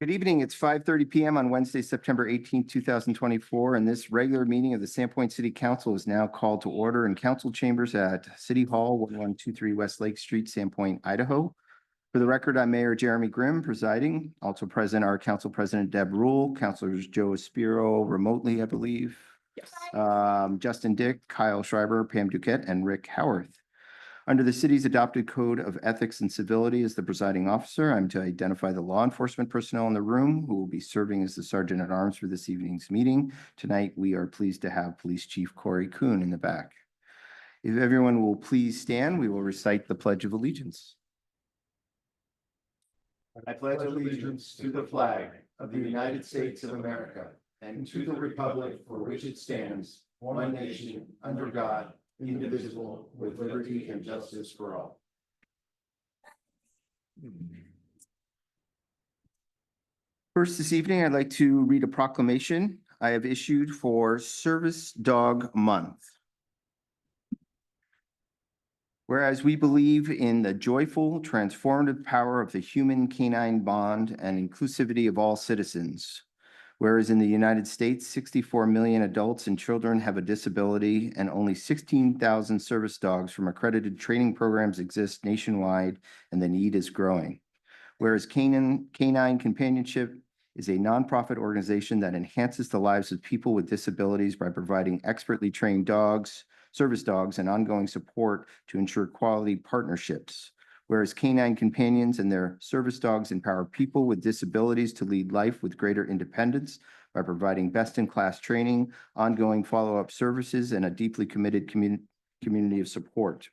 Good evening. It's 5:30 PM on Wednesday, September 18th, 2024, and this regular meeting of the Sandpoint City Council is now called to order in council chambers at City Hall, 1123 West Lake Street, Sandpoint, Idaho. For the record, I'm Mayor Jeremy Grimm presiding. Also present are Council President Deb Rule, Councilors Joe Aspiro remotely, I believe. Yes. Justin Dick, Kyle Schreiber, Pam Duquette, and Rick Howarth. Under the city's adopted code of ethics and civility as the presiding officer, I'm to identify the law enforcement personnel in the room who will be serving as the sergeant at arms for this evening's meeting. Tonight, we are pleased to have Police Chief Corey Kuhn in the back. If everyone will please stand, we will recite the Pledge of Allegiance. I pledge allegiance to the flag of the United States of America and to the republic for which it stands, one nation, under God, indivisible, with liberty and justice for all. First this evening, I'd like to read a proclamation I have issued for Service Dog Month. Whereas we believe in the joyful, transformative power of the human canine bond and inclusivity of all citizens. Whereas in the United States, 64 million adults and children have a disability and only 16,000 service dogs from accredited training programs exist nationwide, and the need is growing. Whereas Canine Companionship is a nonprofit organization that enhances the lives of people with disabilities by providing expertly trained dogs, service dogs, and ongoing support to ensure quality partnerships. Whereas Canine Companions and their service dogs empower people with disabilities to lead life with greater independence by providing best-in-class training, ongoing follow-up services, and a deeply committed community of support.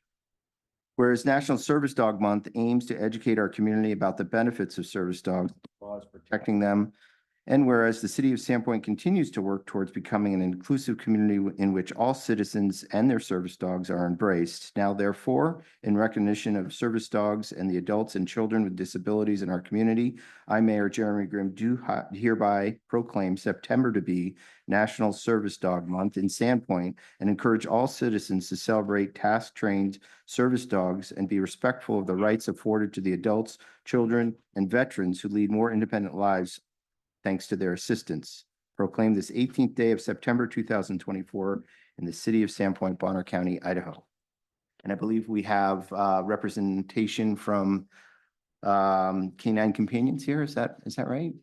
Whereas National Service Dog Month aims to educate our community about the benefits of service dogs, laws protecting them, and whereas the city of Sandpoint continues to work towards becoming an inclusive community in which all citizens and their service dogs are embraced. Now, therefore, in recognition of service dogs and the adults and children with disabilities in our community, I, Mayor Jeremy Grimm, do hereby proclaim September to be National Service Dog Month in Sandpoint and encourage all citizens to celebrate task-trained service dogs and be respectful of the rights afforded to the adults, children, and veterans who lead more independent lives thanks to their assistance. Proclaim this 18th day of September 2024 in the city of Sandpoint, Bonner County, Idaho. And I believe we have representation from Canine Companions here. Is that right?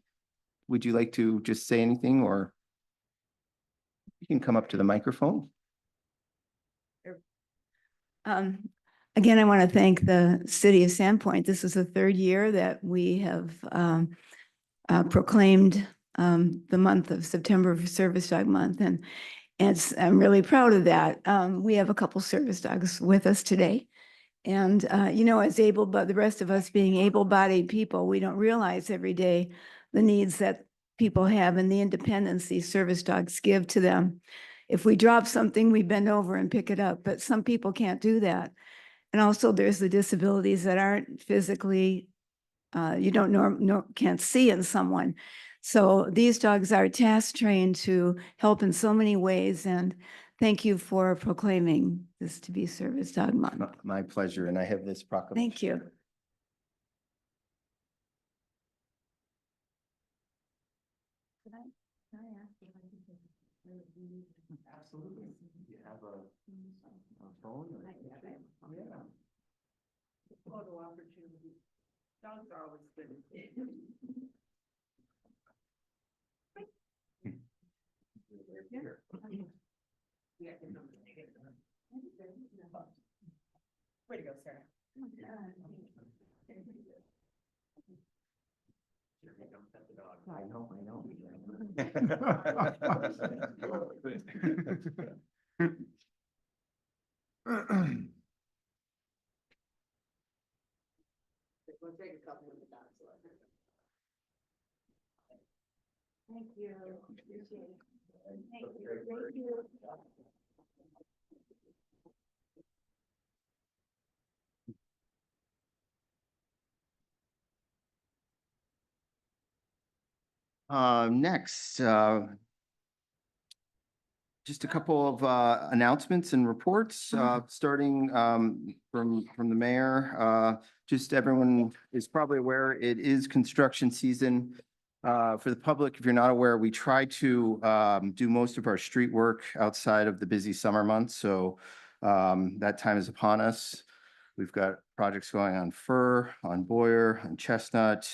Would you like to just say anything, or you can come up to the microphone? Again, I want to thank the city of Sandpoint. This is the third year that we have proclaimed the month of September for Service Dog Month, and I'm really proud of that. We have a couple service dogs with us today, and as the rest of us being able-bodied people, we don't realize every day the needs that people have and the independence these service dogs give to them. If we drop something, we bend over and pick it up, but some people can't do that. And also, there's the disabilities that aren't physically you can't see in someone. So these dogs are task trained to help in so many ways. And thank you for proclaiming this to be Service Dog Month. My pleasure. And I have this proclamation. Thank you. Absolutely. You have a phone? Yeah. Photo opportunity. Dogs are always good. Here. Way to go, Sarah. I know. We'll take a couple of the dogs. Thank you. Appreciate it. Thank you. Next, just a couple of announcements and reports, starting from the mayor. Just everyone is probably aware it is construction season. For the public, if you're not aware, we try to do most of our street work outside of the busy summer months. So that time is upon us. We've got projects going on Fir, on Boyer, on Chestnut,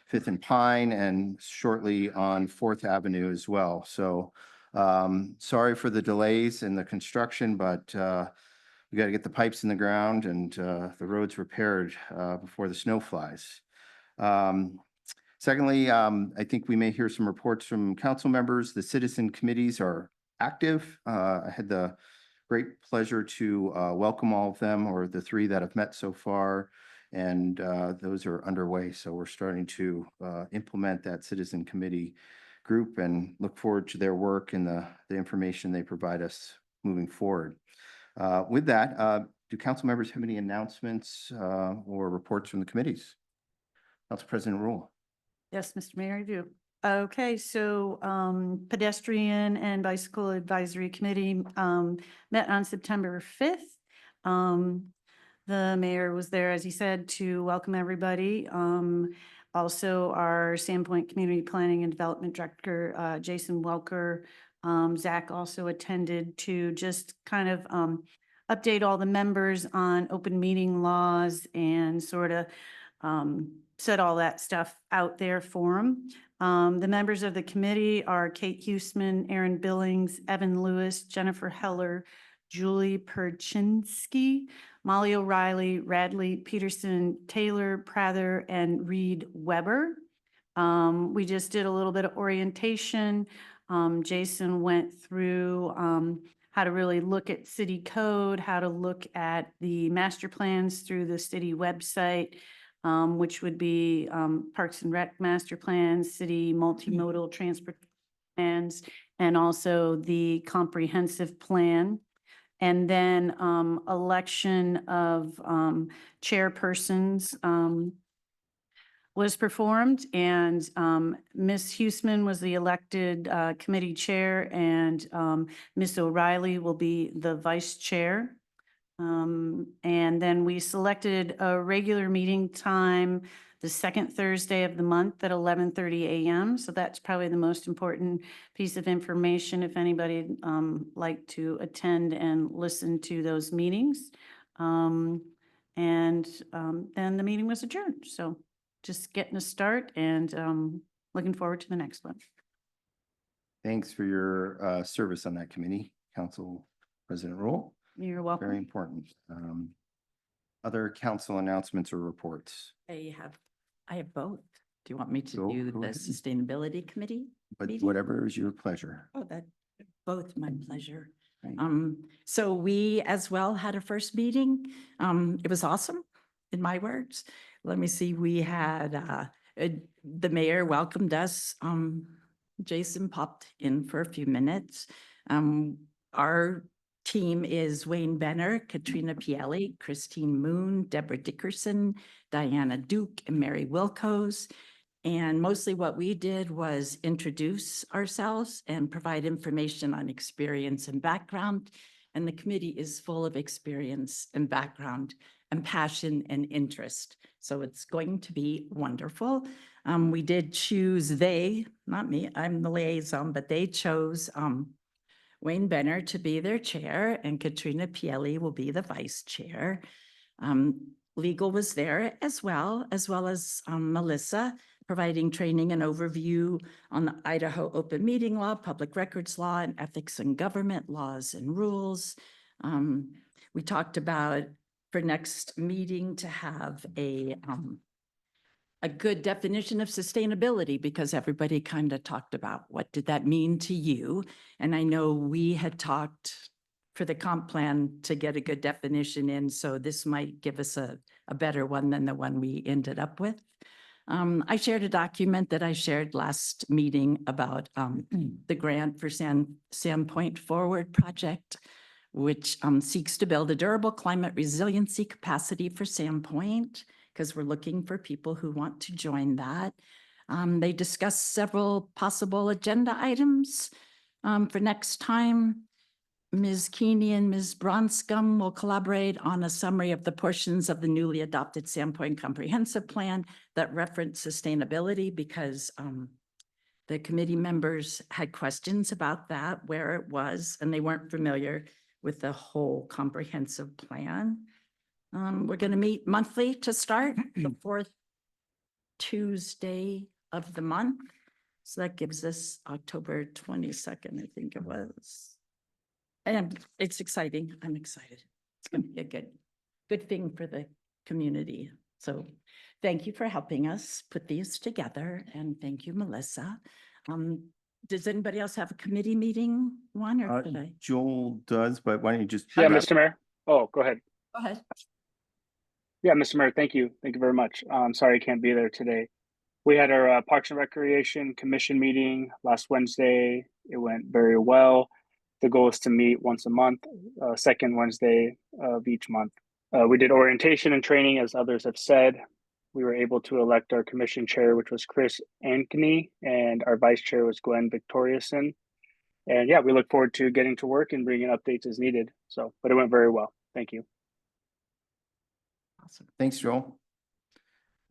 Fifth and Pine, and shortly on Fourth Avenue as well. So sorry for the delays in the construction, but we got to get the pipes in the ground and the roads repaired before the snow flies. Secondly, I think we may hear some reports from council members. The citizen committees are active. I had the great pleasure to welcome all of them, or the three that have met so far, and those are underway. So we're starting to implement that citizen committee group and look forward to their work and the information they provide us moving forward. With that, do council members have any announcements or reports from the committees? Council President Rule. Yes, Mr. Mayor, I do. Okay, so Pedestrian and Bicycle Advisory Committee met on September 5th. The mayor was there, as he said, to welcome everybody. Also, our Sandpoint Community Planning and Development Director, Jason Welker, Zach also attended to just kind of update all the members on open meeting laws and sort of set all that stuff out there for them. The members of the committee are Kate Huseman, Aaron Billings, Evan Lewis, Jennifer Heller, Julie Perchinsky, Molly O'Reilly, Radley Peterson, Taylor Prather, and Reed Weber. We just did a little bit of orientation. Jason went through how to really look at city code, how to look at the master plans through the city website, which would be Parks and Rec master plans, city multimodal transport plans, and also the comprehensive plan. And then election of chairpersons was performed, and Ms. Huseman was the elected committee chair, and Ms. O'Reilly will be the vice chair. And then we selected a regular meeting time, the second Thursday of the month at 11:30 a.m. So that's probably the most important piece of information if anybody like to attend and listen to those meetings. Then the meeting was adjourned. So just getting a start and looking forward to the next one. Thanks for your service on that committee, Council President Rule. You're welcome. Very important. Other council announcements or reports? I have both. Do you want me to Go do the ahead. Sustainability Committee? But Meeting? whatever is your pleasure. Oh, that, both my pleasure. Right. So we as well had a first meeting. It was awesome, in my words. Let me see, we had, the mayor welcomed us. Jason popped in for a few minutes. Our team is Wayne Benner, Katrina Pielli, Christine Moon, Deborah Dickerson, Diana Duke, and Mary Wilco's. And mostly what we did was introduce ourselves and provide information on experience and background. And the committee is full of experience and background and passion and interest. So it's going to be wonderful. We did choose not me, I'm the liaison, but they chose Wayne Benner to be their chair, and Katrina Pielli will be the vice chair. Legal was there as well as Melissa, providing training and overview on the Idaho open meeting law, public records law, and ethics and government laws and rules. We talked about for next meeting to have a good definition of sustainability, because everybody kind of talked about what did that mean to you. And I know we had talked for the comp plan to get a good definition in, so this might give us a better one than the one we ended up with. I shared a document that I shared last meeting about the grant for Sandpoint Forward project, which seeks to build a durable climate resiliency capacity for Sandpoint, because we're looking for people who want to join that. They discussed several possible agenda items for next time. Ms. Keeney and Ms. Bronscombe will collaborate on a summary of the portions of the newly adopted Sandpoint Comprehensive Plan that reference sustainability because the committee members had questions about that, where it was, and they weren't familiar with the whole comprehensive plan. We're going to meet monthly to start, the fourth Tuesday of the month. So that gives us October 22nd, I think it was. And it's exciting. I'm excited. It's going to be a good thing for the community. So thank you for helping us put these together. And thank you, Melissa. Does anybody else have a committee meeting one or should I? Joel does, but why don't you just? Yeah, Mr. Mayor. Oh, go ahead. Go ahead. Yeah, Mr. Mayor, thank you. Thank you very much. Sorry I can't be there today. We had our Parks and Recreation Commission meeting last Wednesday. It went very well. The goal is to meet once a month, second Wednesday of each month. We did orientation and training, as others have said. We were able to elect our commission chair, which was Chris Ankeny, and our vice chair was Gwen Victoriason. And yeah, we look forward to getting to work and bringing updates as needed. So, but it went very well. Thank you. Awesome. Thanks, Joel.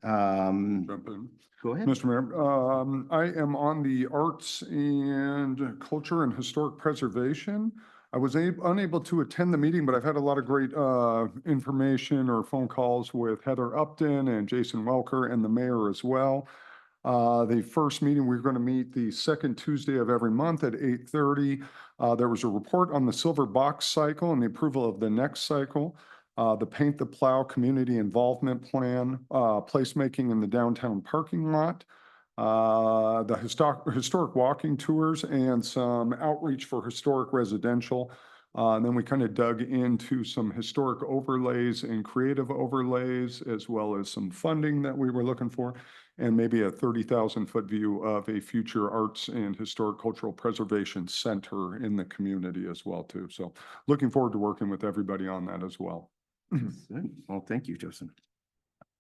Jump in. Go ahead. Mr. Mayor, I am on the Arts and Culture and Historic Preservation. I was unable to attend the meeting, but I've had a lot of great information or phone calls with Heather Upton and Jason Welker and the mayor as well. The first meeting, we're going to meet the second Tuesday of every month at 8:30. There was a report on the Silver Box cycle and the approval of the next cycle. The Paint the Plow Community Involvement Plan, placemaking in the downtown parking lot, the historic walking tours, and some outreach for historic residential. And then we kind of dug into some historic overlays and creative overlays, as well as some funding that we were looking for, and maybe a 30,000-foot view of a future arts and historic cultural preservation center in the community as well, too. So looking forward to working with everybody on that as well. Good. Well, thank you, Joseph.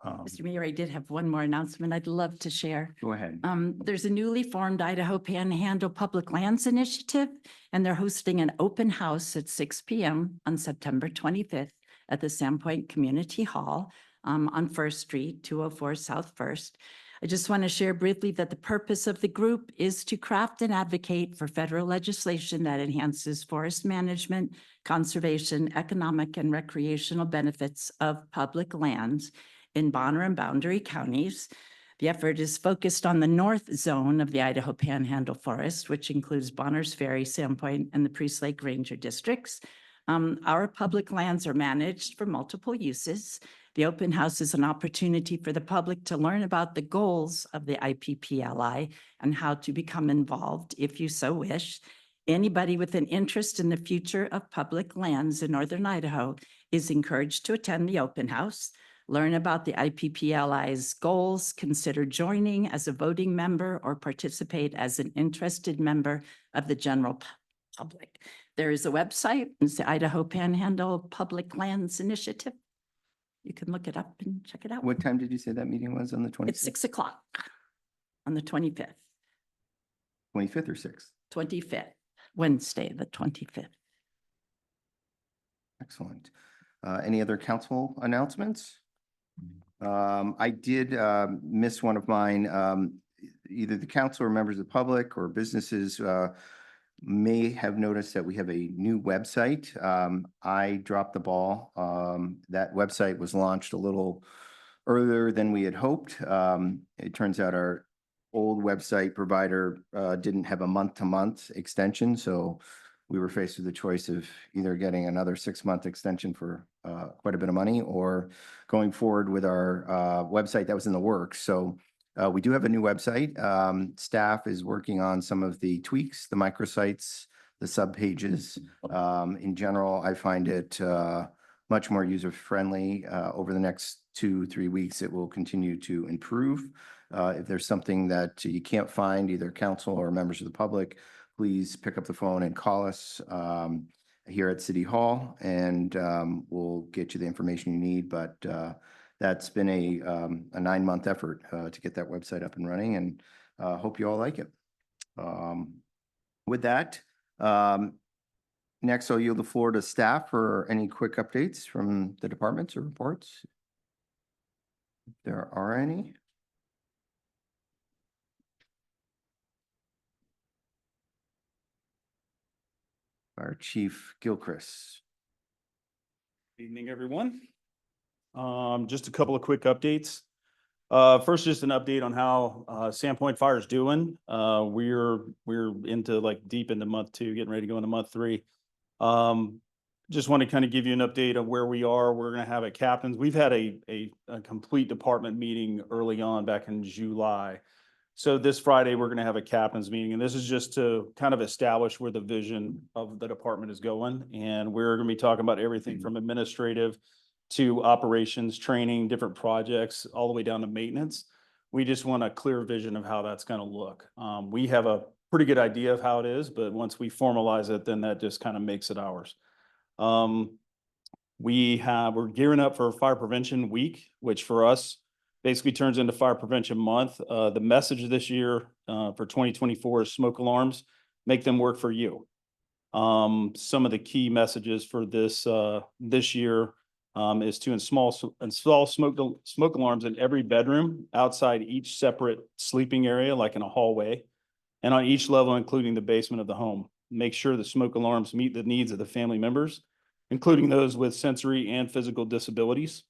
Mr. Mayor, I did have one more announcement I'd love to share. Go ahead. There's a newly formed Idaho Panhandle Public Lands Initiative, and they're hosting an open house at 6 p.m. on September 25th at the Sandpoint Community Hall on First Street, 204 South First. I just want to share briefly that the purpose of the group is to craft and advocate for federal legislation that enhances forest management, conservation, economic, and recreational benefits of public lands in Bonner and Boundary counties. The effort is focused on the north zone of the Idaho Panhandle Forest, which includes Bonner's Ferry, Sandpoint, and the Priest Lake Ranger districts. Our public lands are managed for multiple uses. The open house is an opportunity for the public to learn about the goals of the IPPLI and how to become involved if you so wish. Anybody with an interest in the future of public lands in northern Idaho is encouraged to attend the open house, learn about the IPPLI's goals, consider joining as a voting member, or participate as an interested member of the general public. There is a website, it's the Idaho Panhandle Public Lands Initiative. You can look it up and check it out. What time did you say that meeting was on the 25th? It's 6 o'clock on the 25th. 25th or 6th? 25th, Wednesday, the 25th. Excellent. Any other council announcements? I did miss one of mine. Either the council or members of the public or businesses may have noticed that we have a new website. I dropped the ball. That website was launched a little earlier than we had hoped. It turns out our old website provider didn't have a month-to-month extension, so we were faced with the choice of either getting another 6-month extension for quite a bit of money or going forward with our website that was in the works. So we do have a new website. Staff is working on some of the tweaks, the microsites, the subpages. In general, I find it much more user-friendly. Over the next 2-3 weeks, it will continue to improve. If there's something that you can't find, either council or members of the public, please pick up the phone and call us here at City Hall, and we'll get you the information you need. But that's been a 9-month effort to get that website up and running, and hope you all like it. With that, Next, I'll yield the floor to staff for any quick updates from the departments or reports. If there are any. Fire Chief Gilchrist. Evening, everyone. Just a couple of quick updates. First, just an update on how Sandpoint Fire is doing. We're into like deep into month 2, getting ready to go into month 3. Just want to kind of give you an update of where we are. We're going to have a captains. We've had a complete department meeting early on back in July. So this Friday, we're going to have a captains meeting, and this is just to kind of establish where the vision of the department is going. And we're going to be talking about everything from administrative to operations, training, different projects, all the way down to maintenance. We just want a clear vision of how that's going to look. We have a pretty good idea of how it is, but once we formalize it, then that just kind of makes it ours. We're gearing up for Fire Prevention Week, which for us basically turns into Fire Prevention Month. The message this year for 2024 is smoke alarms, make them work for you. Some of the key messages for this year is to install smoke alarms in every bedroom outside each separate sleeping area, like in a hallway, and on each level, including the basement of the home. Make sure the smoke alarms meet the needs of the family members, including those with sensory and physical disabilities.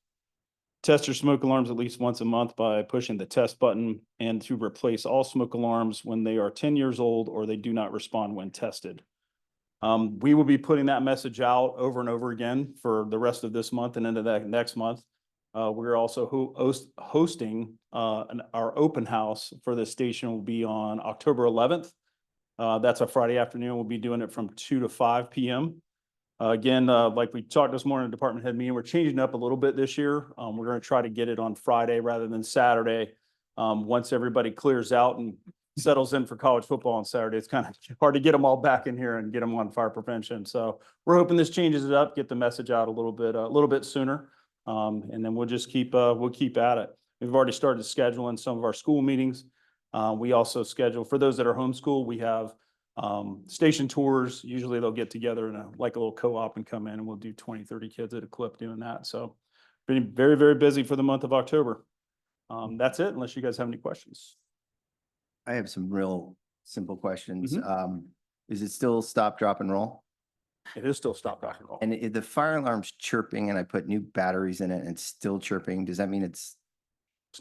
Test your smoke alarms at least once a month by pushing the test button, and to replace all smoke alarms when they are 10 years old or they do not respond when tested. We will be putting that message out over and over again for the rest of this month and into that next month. We're also hosting our open house for this station will be on October 11th. That's a Friday afternoon. We'll be doing it from 2 to 5 p.m. Again, like we talked this morning in the department head meeting, we're changing up a little bit this year. We're going to try to get it on Friday rather than Saturday. Once everybody clears out and settles in for college football on Saturday, it's kind of hard to get them all back in here and get them on fire prevention. So we're hoping this changes it up, get the message out a little bit sooner. And then we'll just keep at it. We've already started scheduling some of our school meetings. We also schedule for those that are homeschool. We have station tours. Usually they'll get together in a little co-op and come in, and we'll do 20, 30 kids at a clip doing that. So been very, very busy for the month of October. That's it, unless you guys have any questions. I have some real simple questions. Mm-hmm. Is it still stop, drop, and roll? It is still stop, rock, and roll. And if the fire alarm's chirping and I put new batteries in it and it's still chirping, does that mean it's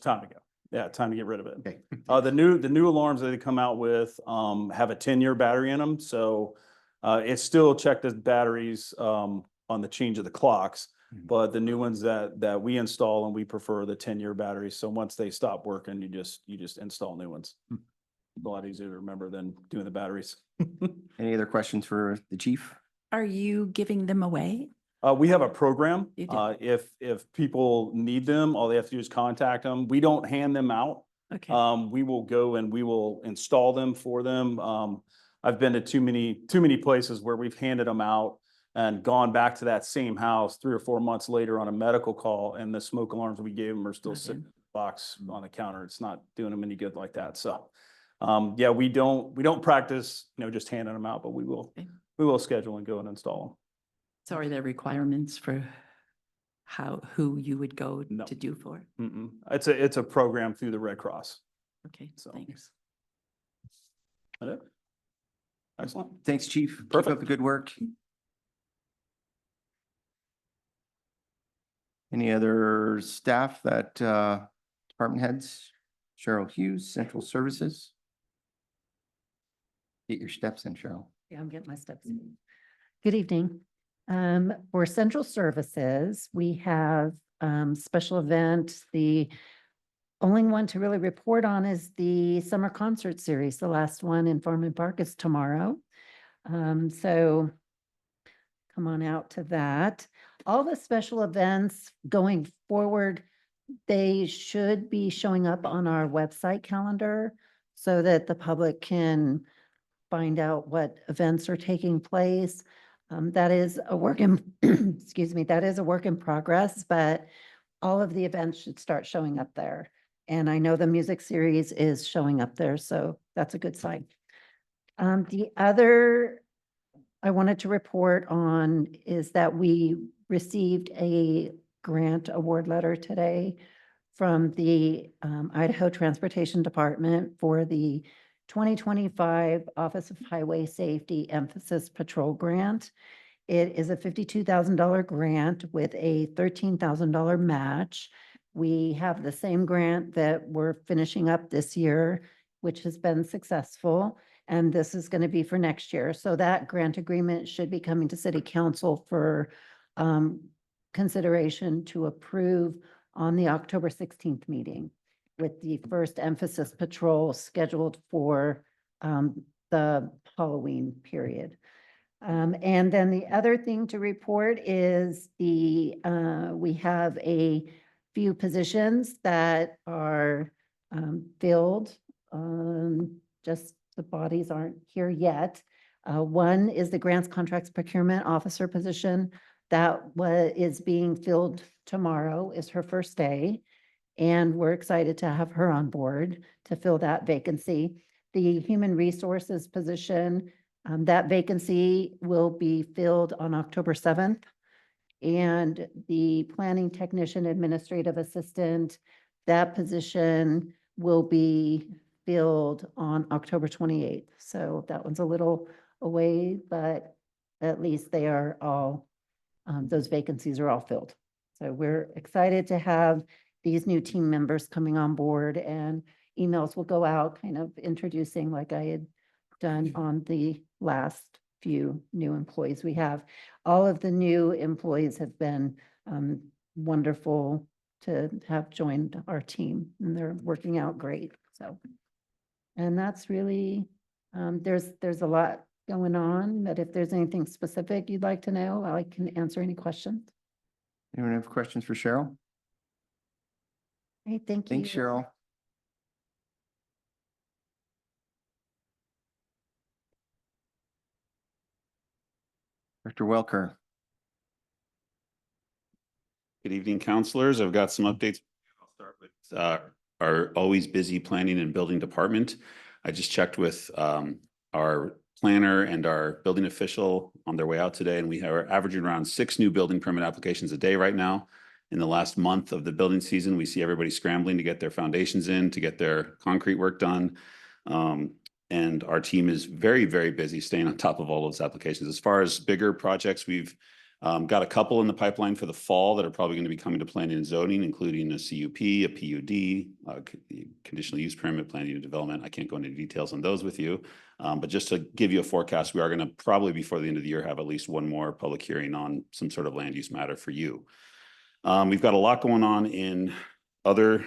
time to go? Yeah, time to get rid of it. okay? The new alarms that they come out with have a 10-year battery in them. So it's still checked as batteries on the change of the clocks, but the new ones that we install, and we prefer the 10-year batteries. So once they stop working, you just install new ones. A lot easier to remember than doing the batteries. Any other questions for the chief? Are you giving them away? We have a program. You do? If people need them, all they have to do is contact them. We don't hand them out. Okay. We will go and we will install them for them. I've been to too many places where we've handed them out and gone back to that same house 3 or 4 months later on a medical call, and the smoke alarms we gave them are still sitting in the box on the counter. It's not doing them any good like that. So, yeah, we don't practice, just handing them out, but we will schedule and go and install them. So are there requirements for who you would go No. to do for? Mm-mm. It's a program through the Red Cross. Okay, So. thanks. That it? Excellent. Thanks, chief. Keep Perfect. up the good work. Any other staff that, department heads? Cheryl Hughes, Central Services. Get your steps in, Cheryl. Yeah, I'm getting my steps in. Good evening. For Central Services, we have special event. The only one to really report on is the summer concert series. The last one in Foreman Park is tomorrow. So come on out to that. All the special events going forward, they should be showing up on our website calendar so that the public can find out what events are taking place. That is a work in, excuse me, that is a work in progress, but all of the events should start showing up there. And I know the music series is showing up there, so that's a good sign. The other I wanted to report on is that we received a grant award letter today from the Idaho Transportation Department for the 2025 Office of Highway Safety Emphasis Patrol Grant. It is a $52,000 grant with a $13,000 match. We have the same grant that we're finishing up this year, which has been successful. And this is going to be for next year. So that grant agreement should be coming to City Council for consideration to approve on the October 16th meeting, with the first emphasis patrol scheduled for the Halloween period. And then the other thing to report is we have a few positions that are filled. Just the bodies aren't here yet. One is the Grants Contracts Procurement Officer position that is being filled tomorrow, is her first day. And we're excited to have her on board to fill that vacancy. The Human Resources position, that vacancy will be filled on October 7th. And the Planning Technician Administrative Assistant, that position will be filled on October 28th. So that one's a little away, but at least they are all, those vacancies are all filled. So we're excited to have these new team members coming on board, and emails will go out kind of introducing, like I had done on the last few new employees we have. All of the new employees have been wonderful to have joined our team, and they're working out great. So, and that's really, there's a lot going on, but if there's anything specific you'd like to know, I can answer any questions. Anyone have questions for Cheryl? Hey, thank you. Thanks, Cheryl. Dr. Welker. Good evening, counselors. I've got some updates. I'll start with our always busy planning and building department. I just checked with our planner and our building official on their way out today, and we are averaging around 6 new building permit applications a day right now. In the last month of the building season, we see everybody scrambling to get their foundations in, to get their concrete work done. And our team is very, very busy staying on top of all those applications. As far as bigger projects, we've got a couple in the pipeline for the fall that are probably going to be coming to planning and zoning, including a CUP, a PUD, conditional use permit, planning and development. I can't go into details on those with you, but just to give you a forecast, we are going to probably before the end of the year have at least one more public hearing on some sort of land use matter for you. We've got a lot going on in other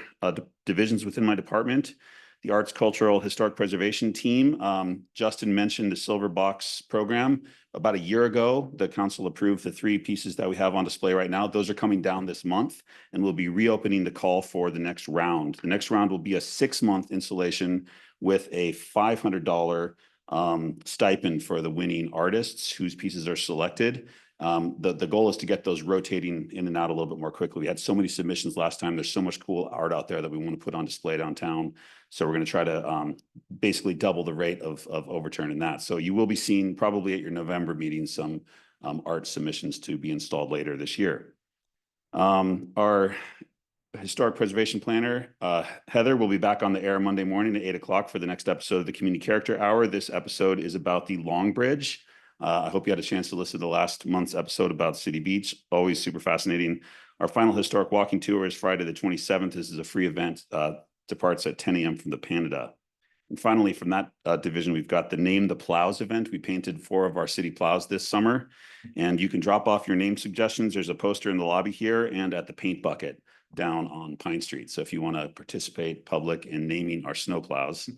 divisions within my department. The Arts, Cultural, Historic Preservation team. Justin mentioned the Silver Box program. About a year ago, the council approved the 3 pieces that we have on display right now. Those are coming down this month, and we'll be reopening the call for the next round. The next round will be a 6-month installation with a $500 stipend for the winning artists whose pieces are selected. The goal is to get those rotating in and out a little bit more quickly. We had so many submissions last time. There's so much cool art out there that we want to put on display downtown. So we're going to try to basically double the rate of overturning that. So you will be seeing probably at your November meeting some art submissions to be installed later this year. Our historic preservation planner, Heather, will be back on the air Monday morning at 8 o'clock for the next episode of the Community Character Hour. This episode is about the Long Bridge. I hope you had a chance to listen to the last month's episode about City Beach. Always super fascinating. Our final historic walking tour is Friday the 27th. This is a free event. Departs at 10 a.m. from the Panda. And finally, from that division, we've got the Name the Plows event. We painted 4 of our city plows this summer, and you can drop off your name suggestions. There's a poster in the lobby here and at the paint bucket down on Pine Street. So if you want to participate public in naming our snow plows,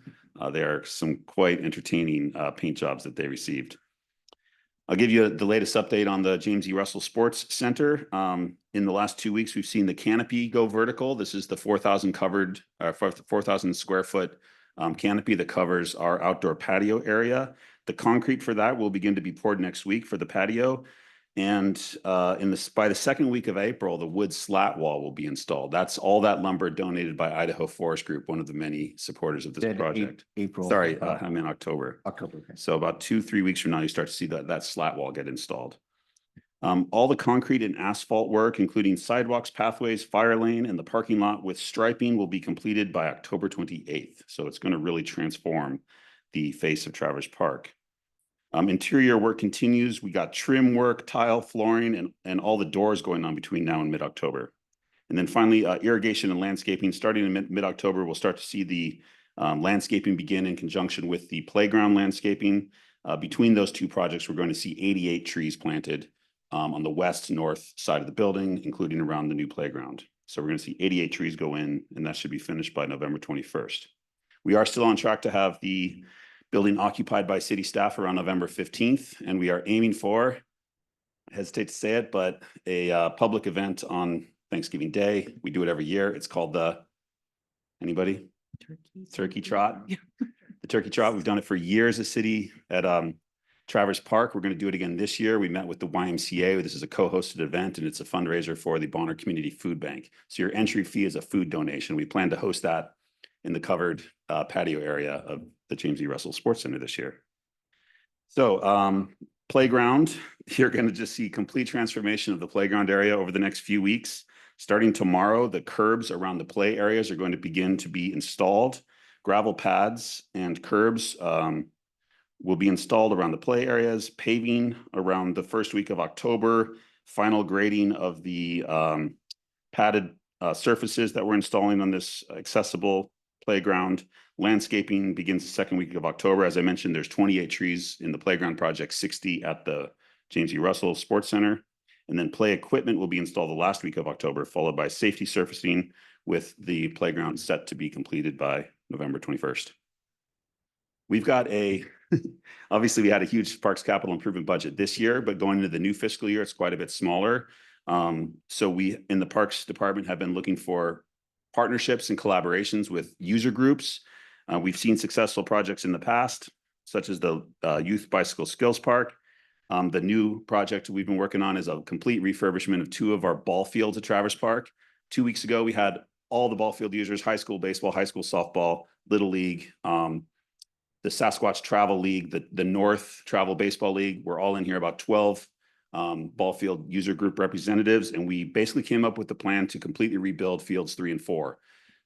there are some quite entertaining paint jobs that they received. I'll give you the latest update on the James E. Russell Sports Center. In the last 2 weeks, we've seen the canopy go vertical. This is the 4,000 covered, 4,000 square foot canopy that covers our outdoor patio area. The concrete for that will begin to be poured next week for the patio. And by the second week of April, the wood slat wall will be installed. That's all that lumber donated by Idaho Forest Group, one of the many supporters of this Said project. April. Sorry, I'm in October. October. Okay. So about 2-3 weeks from now, you start to see that slat wall get installed. All the concrete and asphalt work, including sidewalks, pathways, fire lane, and the parking lot with striping will be completed by October 28th. So it's going to really transform the face of Traverse Park. Interior work continues. We got trim work, tile, flooring, and all the doors going on between now and mid-October. And then finally, irrigation and landscaping. Starting in mid-October, we'll start to see the landscaping begin in conjunction with the playground landscaping. Between those two projects, we're going to see 88 trees planted on the west-north side of the building, including around the new playground. So we're going to see 88 trees go in, and that should be finished by November 21st. We are still on track to have the building occupied by city staff around November 15th, and we are aiming for, I hesitate to say it, but a public event on Thanksgiving Day. We do it every year. It's called anybody? Turkey Trot. The Turkey Trot. We've done it for years as city at Traverse Park. We're going to do it again this year. We met with the YMCA. This is a co-hosted event, and it's a fundraiser for the Bonner Community Food Bank. So your entry fee is a food donation. We plan to host that in the covered patio area of the James E. Russell Sports Center this year. So playground, you're going to just see complete transformation of the playground area over the next few weeks. Starting tomorrow, the curbs around the play areas are going to begin to be installed. Gravel pads and curbs will be installed around the play areas, paving around the first week of October, final grading of the padded surfaces that we're installing on this accessible playground. Landscaping begins the second week of October. As I mentioned, there's 28 trees in the playground project, 60 at the James E. Russell Sports Center. And then play equipment will be installed the last week of October, followed by safety surfacing, with the playground set to be completed by November 21st. We've got obviously we had a huge Parks Capital Improvement budget this year, but going into the new fiscal year, it's quite a bit smaller. So we, in the Parks Department, have been looking for partnerships and collaborations with user groups. We've seen successful projects in the past, such as the Youth Bicycle Skills Park. The new project we've been working on is a complete refurbishment of 2 of our ball fields at Traverse Park. 2 weeks ago, we had all the ball field users, high school baseball, high school softball, Little League, the Sasquatch Travel League, the North Travel Baseball League. We're all in here, about 12 ball field user group representatives. And we basically came up with the plan to completely rebuild fields 3 and 4.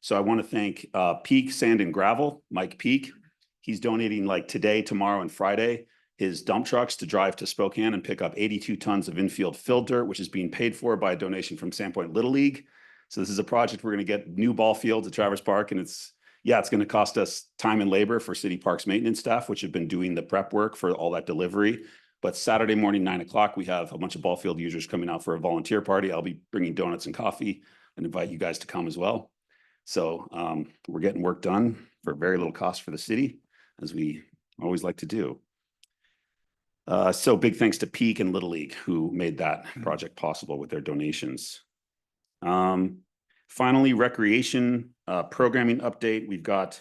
So I want to thank Peak Sand and Gravel, Mike Peak. He's donating, like today, tomorrow, and Friday, his dump trucks to drive to Spokane and pick up 82 tons of infield fill dirt, which is being paid for by a donation from Sandpoint Little League. So this is a project we're going to get new ball fields at Traverse Park, and it's going to cost us time and labor for city parks maintenance staff, which have been doing the prep work for all that delivery. But Saturday morning, 9 o'clock, we have a bunch of ball field users coming out for a volunteer party. I'll be bringing donuts and coffee and invite you guys to come as well. So we're getting work done for very little cost for the city, as we always like to do. So big thanks to Peak and Little League, who made that project possible with their donations. Finally, recreation programming update. We've got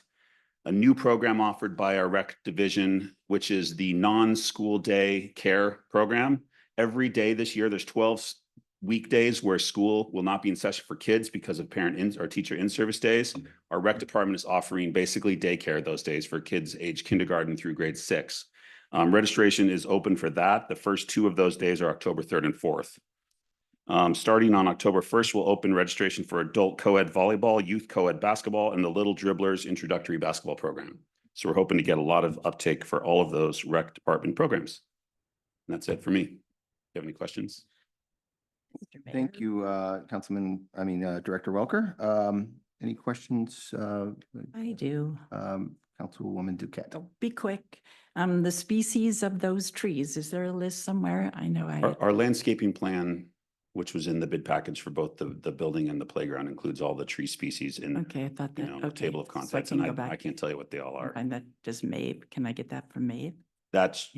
a new program offered by our rec division, which is the non-school day care program. Every day this year, there's 12 weekdays where school will not be in session for kids because of parent or teacher in-service days. Our rec department is offering basically daycare those days for kids age kindergarten through grade 6. Registration is open for that. The first 2 of those days are October 3rd and 4th. Starting on October 1st, we'll open registration for adult co-ed volleyball, youth co-ed basketball, and the Little Dribblers introductory basketball program. So we're hoping to get a lot of uptake for all of those rec department programs. And that's it for me. Do you have any questions? Thank you, Director Welker. Any questions? I do. Councilwoman Duquette. Oh, be quick. The species of those trees, is there a list somewhere? I know Our landscaping plan, which was in the bid package for both the building and the playground, includes all the tree species in Okay, I thought that. a table of So I contents, can and go back I can't tell you what they all are. and that does Maeve. Can I get that from Maeve? That's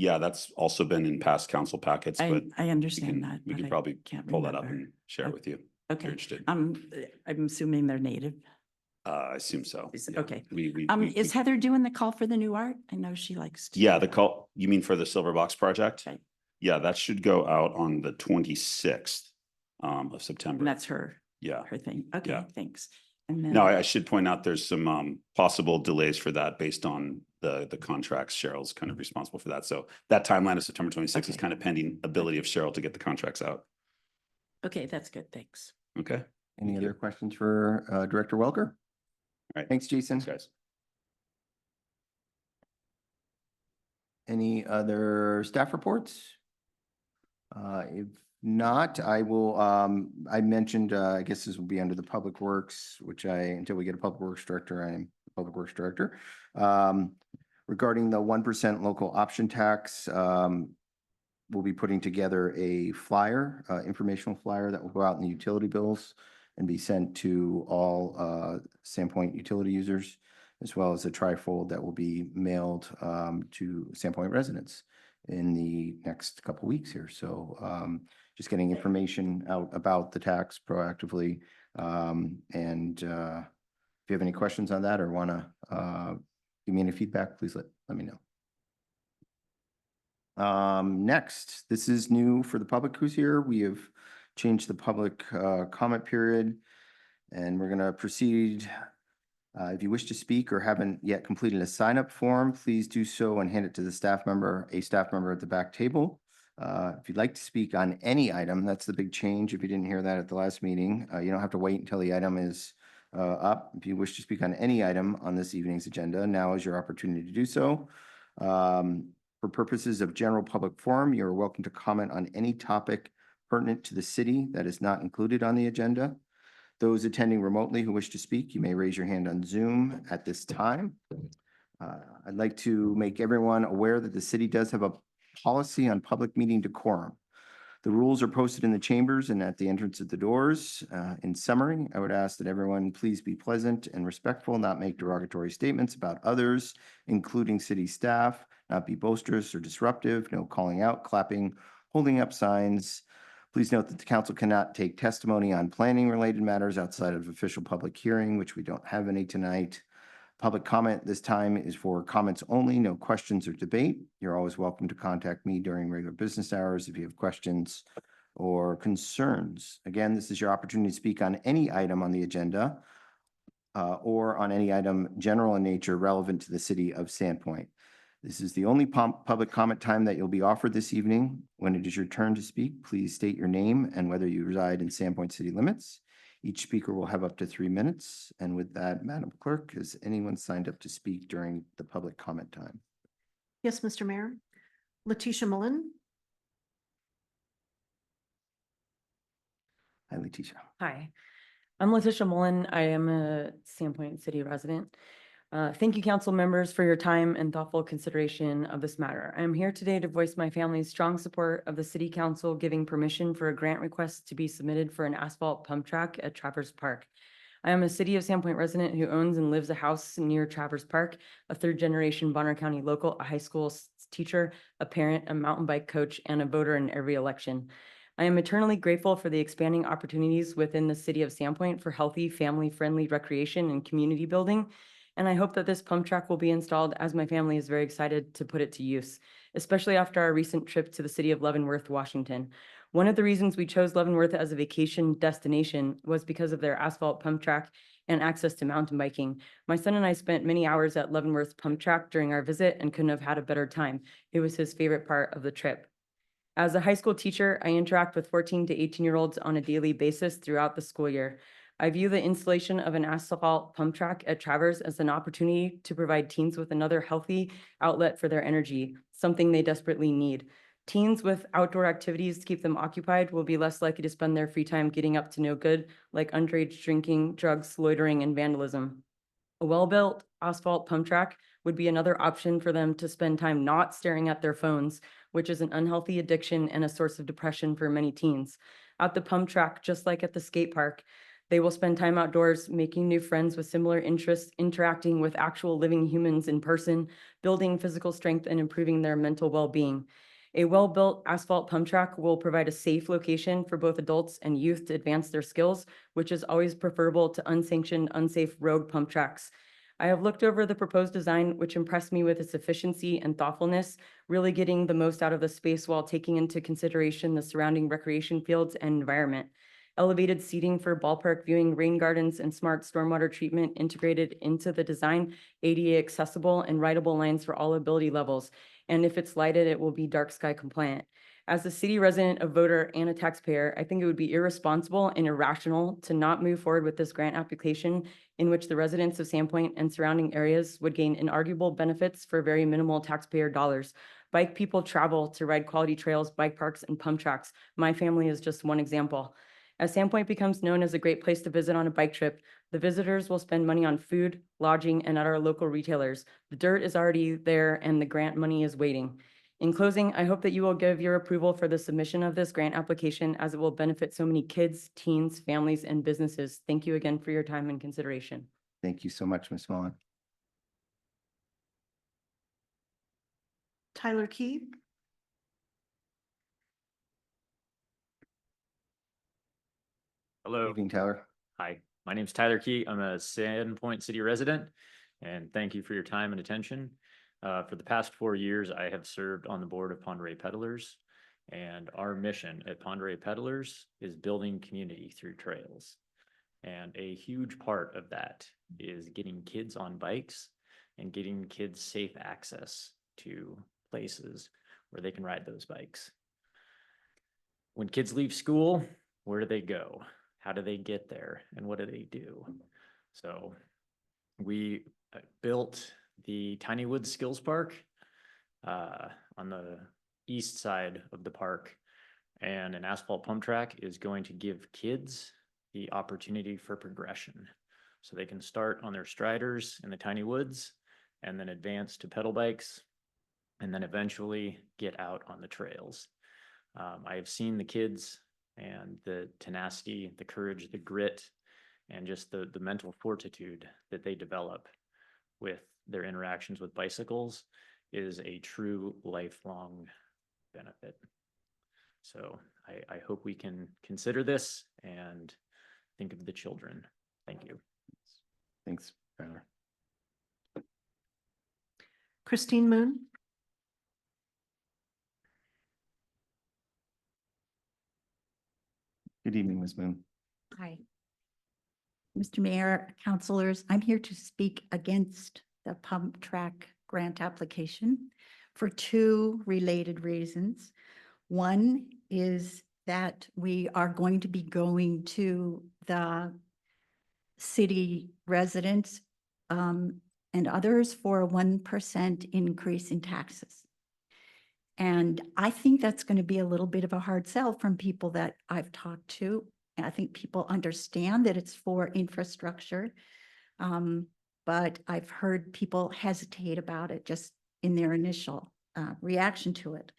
also been in past council packets, but I understand that. we but can I probably can't pull that up remember. and share it with you if Okay. you're interested. I'm assuming they're native. I assume so. Yeah. Okay. We Is Heather doing the call for the new art? I know she likes to. yeah, do the that. call, you mean for the Silver Box project? Right. Yeah, that should go out on the 26th of September. And that's her, Yeah. her thing. Okay, Yeah. thanks. And then. Now, I should point out there's some possible delays for that based on the contracts. Cheryl's kind of responsible for that. So that timeline of September 26th is Okay. kind of pending ability of Cheryl to get the contracts out. Okay, that's good. Thanks. Okay. Any Thank you. other questions for Director Welker? All right. Thanks, Jason. Thanks, guys. Any other staff reports? If not, I will, I mentioned, I guess this will be under the Public Works, which until we get a Public Works Director, I am the Public Works Director. Regarding the 1% local option tax, we'll be putting together a flyer, informational flyer that will go out in the utility bills and be sent to all Sandpoint utility users, as well as a trifold that will be mailed to Sandpoint residents in the next couple weeks here. So just getting information out about the tax proactively. And if you have any questions on that or want to give me any feedback, please let me know. Next, this is new for the public who's here. We have changed the public comment period, and we're going to proceed. If you wish to speak or haven't yet completed a sign-up form, please do so and hand it to the staff member, a staff member at the back table. If you'd like to speak on any item, that's the big change. If you didn't hear that at the last meeting, you don't have to wait until the item is up. If you wish to speak on any item on this evening's agenda, now is your opportunity to do so. For purposes of general public forum, you're welcome to comment on any topic pertinent to the city that is not included on the agenda. Those attending remotely who wish to speak, you may raise your hand on Zoom at this time. I'd like to make everyone aware that the city does have a policy on public meeting decorum. The rules are posted in the chambers and at the entrance of the doors. In summary, I would ask that everyone please be pleasant and respectful, not make derogatory statements about others, including city staff, not be boisterous or disruptive, no calling out, clapping, holding up signs. Please note that the council cannot take testimony on planning-related matters outside of official public hearing, which we don't have any tonight. Public comment this time is for comments only, no questions or debate. You're always welcome to contact me during regular business hours if you have questions or concerns. Again, this is your opportunity to speak on any item on the agenda or on any item general in nature relevant to the city of Sandpoint. This is the only public comment time that you'll be offered this evening. When it is your turn to speak, please state your name and whether you reside in Sandpoint city limits. Each speaker will have up to 3 minutes. And with that, Madam Clerk, has anyone signed up to speak during the public comment time? Yes, Mr. Mayor. Letitia Mullen. Hi, Letitia. Hi, I'm Letitia Mullen. I am a Sandpoint City resident. Thank you, council members, for your time and thoughtful consideration of this matter. I am here today to voice my family's strong support of the city council giving permission for a grant request to be submitted for an asphalt pump track at Travers Park. I am a City of Sandpoint resident who owns and lives a house near Travers Park, a third-generation Bonner County local, a high school teacher, a parent, a mountain bike coach, and a voter in every election. I am eternally grateful for the expanding opportunities within the City of Sandpoint for healthy, family-friendly recreation and community building. And I hope that this pump track will be installed as my family is very excited to put it to use, especially after our recent trip to the city of Leavenworth, Washington. One of the reasons we chose Leavenworth as a vacation destination was because of their asphalt pump track and access to mountain biking. My son and I spent many hours at Leavenworth pump track during our visit and couldn't have had a better time. It was his favorite part of the trip. As a high school teacher, I interact with 14 to 18-year-olds on a daily basis throughout the school year. I view the installation of an asphalt pump track at Travers as an opportunity to provide teens with another healthy outlet for their energy, something they desperately need. Teens with outdoor activities to keep them occupied will be less likely to spend their free time getting up to no good, like underage drinking, drugs, loitering, and vandalism. A well-built asphalt pump track would be another option for them to spend time not staring at their phones, which is an unhealthy addiction and a source of depression for many teens. At the pump track, just like at the skate park, they will spend time outdoors, making new friends with similar interests, interacting with actual living humans in person, building physical strength, and improving their mental well-being. A well-built asphalt pump track will provide a safe location for both adults and youth to advance their skills, which is always preferable to unsanctioned, unsafe road pump tracks. I have looked over the proposed design, which impressed me with its efficiency and thoughtfulness, really getting the most out of the space while taking into consideration the surrounding recreation fields and environment. Elevated seating for ballpark viewing, rain gardens, and smart stormwater treatment integrated into the design, ADA accessible and rideable lines for all ability levels. And if it's lighted, it will be dark sky compliant. As a city resident, a voter, and a taxpayer, I think it would be irresponsible and irrational to not move forward with this grant application in which the residents of Sandpoint and surrounding areas would gain inarguable benefits for very minimal taxpayer dollars. Bike people travel to ride quality trails, bike parks, and pump tracks. My family is just one example. As Sandpoint becomes known as a great place to visit on a bike trip, the visitors will spend money on food, lodging, and at our local retailers. The dirt is already there and the grant money is waiting. In closing, I hope that you will give your approval for the submission of this grant application as it will benefit so many kids, teens, families, and businesses. Thank you again for your time and consideration. Thank you so much, Ms. Mullen. Tyler Key. Hello. Evening, Tyler. Hi, my name's Tyler Key. I'm a Sandpoint City resident, and thank you for your time and attention. For the past 4 years, I have served on the board of Ponderay Peddlers, and our mission at Ponderay Peddlers is building community through trails. And a huge part of that is getting kids on bikes and getting kids safe access to places where they can ride those bikes. When kids leave school, where do they go? How do they get there? And what do they do? So we built the Tiny Woods Skills Park on the east side of the park. And an asphalt pump track is going to give kids the opportunity for progression. So they can start on their striders in the Tiny Woods and then advance to pedal bikes and then eventually get out on the trails. I have seen the kids and the tenacity, the courage, the grit, and just the mental fortitude that they develop with their interactions with bicycles is a true lifelong benefit. So I hope we can consider this and think of the children. Thank you. Thanks, Tyler. Christine Moon. Good evening, Ms. Moon. Hi. Mr. Mayor, councilors, I'm here to speak against the pump track grant application for two related reasons. One is that we are going to be going to the city residents and others for a 1% increase in taxes. And I think that's going to be a little bit of a hard sell from people that I've talked to. And I think people understand that it's for infrastructure. But I've heard people hesitate about it just in their initial reaction to it.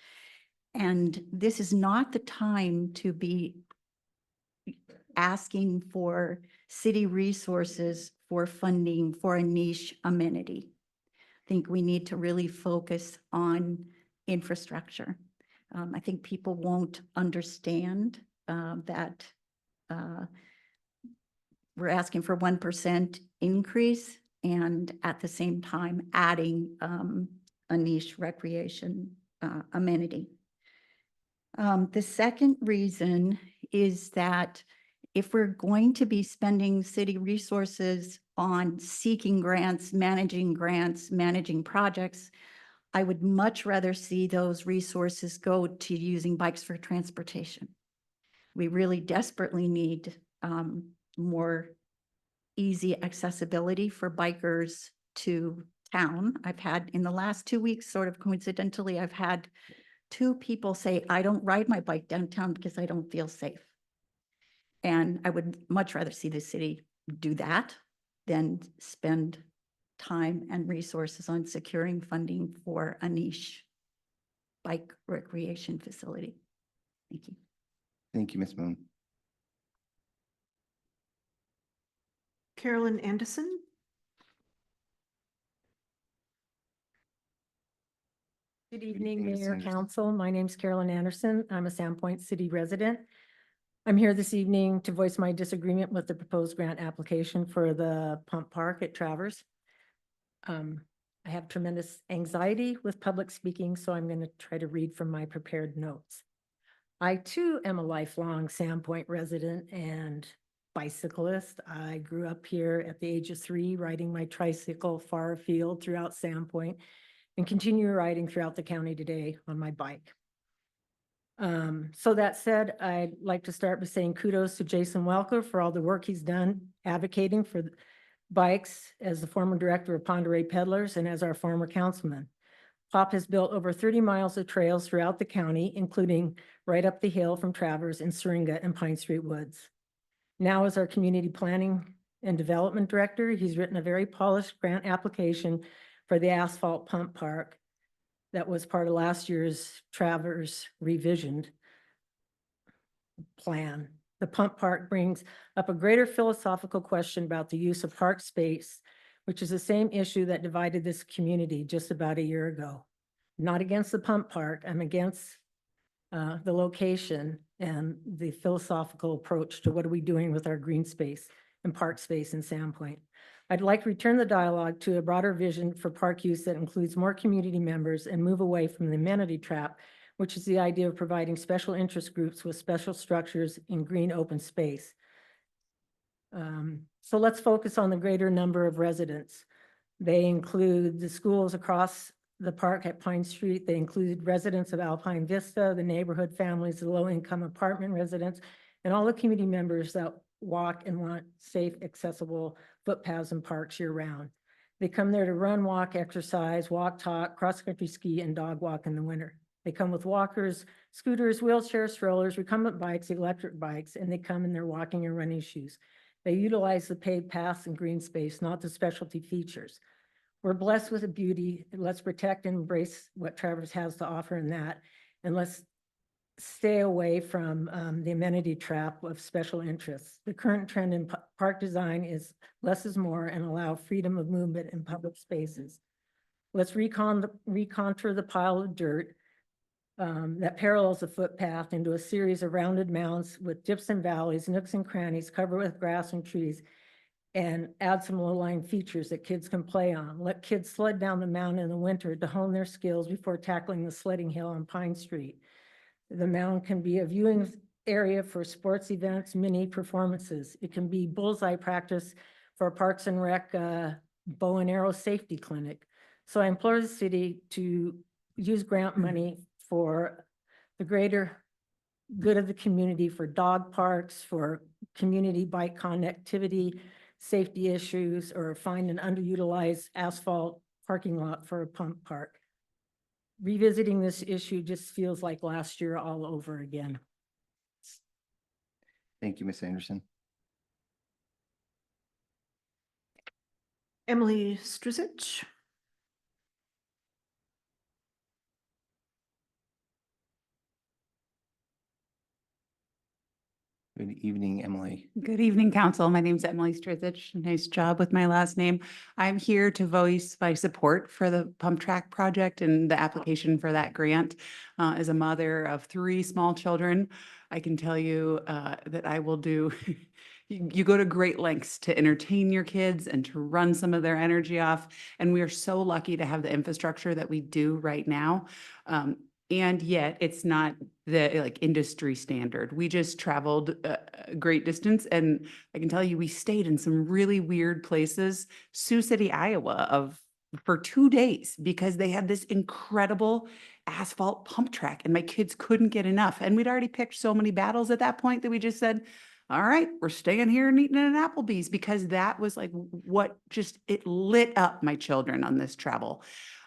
And this is not the time to be asking for city resources for funding for a niche amenity. I think we need to really focus on infrastructure. I think people won't understand that we're asking for 1% increase and at the same time adding a niche recreation amenity. The second reason is that if we're going to be spending city resources on seeking grants, managing projects, I would much rather see those resources go to using bikes for transportation. We really desperately need more easy accessibility for bikers to town. I've had in the last 2 weeks, sort of coincidentally, I've had 2 people say, I don't ride my bike downtown because I don't feel safe. And I would much rather see the city do that than spend time and resources on securing funding for a niche bike recreation facility. Thank you. Thank you, Ms. Moon. Carolyn Anderson. Good evening, evening, Ms. Mayor, Anderson. Council. My name's Carolyn Anderson. I'm a Sandpoint City resident. I'm here this evening to voice my disagreement with the proposed grant application for the pump park at Travers. I have tremendous anxiety with public speaking, so I'm going to try to read from my prepared notes. I too am a lifelong Sandpoint resident and bicyclist. I grew up here at the age of 3, riding my tricycle far afield throughout Sandpoint and continue riding throughout the county today on my bike. So that said, I'd like to start by saying kudos to Jason Welker for all the work he's done advocating for bikes as the former director of Pond Oreille Peddlers and as our former councilman. Pop has built over 30 miles of trails throughout the county, including right up the hill from Travers in Syringa and Pine Street Woods. Now as our community planning and development director, he's written a very polished grant application for the asphalt pump park that was part of last year's Travers revisioned plan. The pump park brings up a greater philosophical question about the use of park space, which is the same issue that divided this community just about a year ago. Not against the pump park, I'm against the location and the philosophical approach to what are we doing with our green space and park space in Sandpoint. I'd like to return the dialogue to a broader vision for park use that includes more community members and move away from the amenity trap, which is the idea of providing special interest groups with special structures in green open space. So let's focus on the greater number of residents. They include the schools across the park at Pine Street. They include residents of Alpine Vista, the neighborhood families, the low-income apartment residents, and all the community members that walk and want safe, accessible footpaths and parks year-round. They come there to run, walk, exercise, walk, talk, cross-country ski, and dog walk in the winter. They come with walkers, scooters, wheelchairs, strollers, recumbent bikes, electric bikes, and they come in their walking and running shoes. They utilize the paved paths and green space, not the specialty features. We're blessed with a beauty. Let's protect and embrace what Travers has to offer in that. And let's stay away from the amenity trap of special interests. The current trend in park design is less is more and allow freedom of movement in public spaces. Let's recontour the pile of dirt that parallels the footpath into a series of rounded mounds with dips and valleys, nooks and crannies covered with grass and trees, and add some low-lying features that kids can play on. Let kids sled down the mountain in the winter to hone their skills before tackling the sledding hill on Pine Street. The mountain can be a viewing area for sports events, mini performances. It can be bullseye practice for a Parks and Rec bow and arrow safety clinic. So I implore the city to use grant money for the greater good of the community, for dog parks, for community bike connectivity, safety issues, or find an underutilized asphalt parking lot for a pump park. Revisiting this issue just feels like last year all over again. Thank you, Ms. Anderson. Emily Struzich. Good evening, Emily. Good evening, Council. My name is Emily Strizich. Nice job with my last name. I'm here to voice my support for the pump track project and the application for that grant. As a mother of 3 small children, I can tell you that I will do, you go to great lengths to entertain your kids and to run some of their energy off. And we are so lucky to have the infrastructure that we do right now. And yet it's not the industry standard. We just traveled a great distance, and I can tell you, we stayed in some really weird places, Sioux City, Iowa, for 2 days because they had this incredible asphalt pump track and my kids couldn't get enough. And we'd already picked so many battles at that point that we just said, all right, we're staying here and eating at an Applebee's, because that was like what just, it lit up my children on this travel.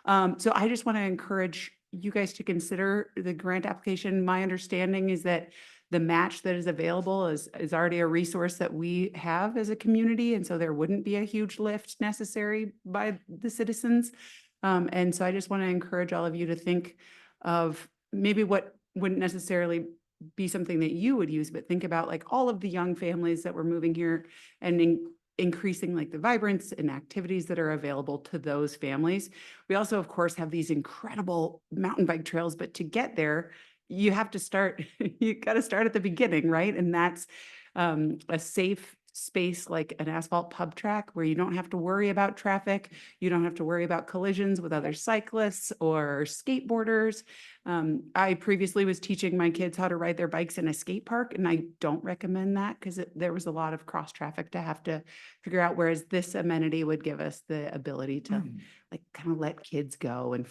So I just want to encourage you guys to consider the grant application. My understanding is that the match that is available is already a resource that we have as a community. And so there wouldn't be a huge lift necessary by the citizens. And so I just want to encourage all of you to think of maybe what wouldn't necessarily be something that you would use, but think about like all of the young families that were moving here and increasing like the vibrance and activities that are available to those families. We also, of course, have these incredible mountain bike trails, but to get there, you have to start, you got to start at the beginning, right? And that's a safe space like an asphalt pub track where you don't have to worry about traffic. You don't have to worry about collisions with other cyclists or skateboarders. I previously was teaching my kids how to ride their bikes in a skate park, and I don't recommend that because there was a lot of cross traffic to have to figure out, whereas this amenity would give us the ability to like kind of let kids go and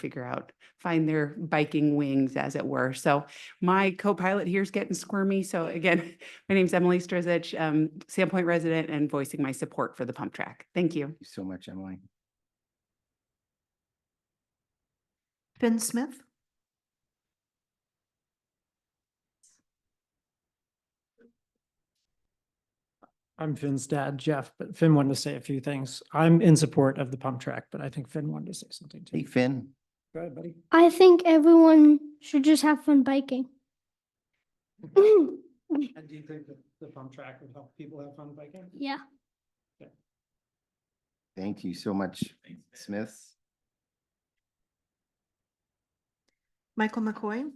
find their biking wings, as it were. So my co-pilot here is getting squirmy. So again, my name's Emily Strizich, Sandpoint resident, and voicing my support for the pump track. Thank you. Thank you so much, Emily. Finn Smith. I'm Finn's dad, Jeff, but Finn wanted to say a few things. I'm in support of the pump track, but I think Finn wanted to say something too. Hey, Finn. Go ahead, buddy. I think everyone should just have fun biking. And do you think that the pump track would help people have fun biking? Yeah. Thank you so much, Smith. Michael McCoy.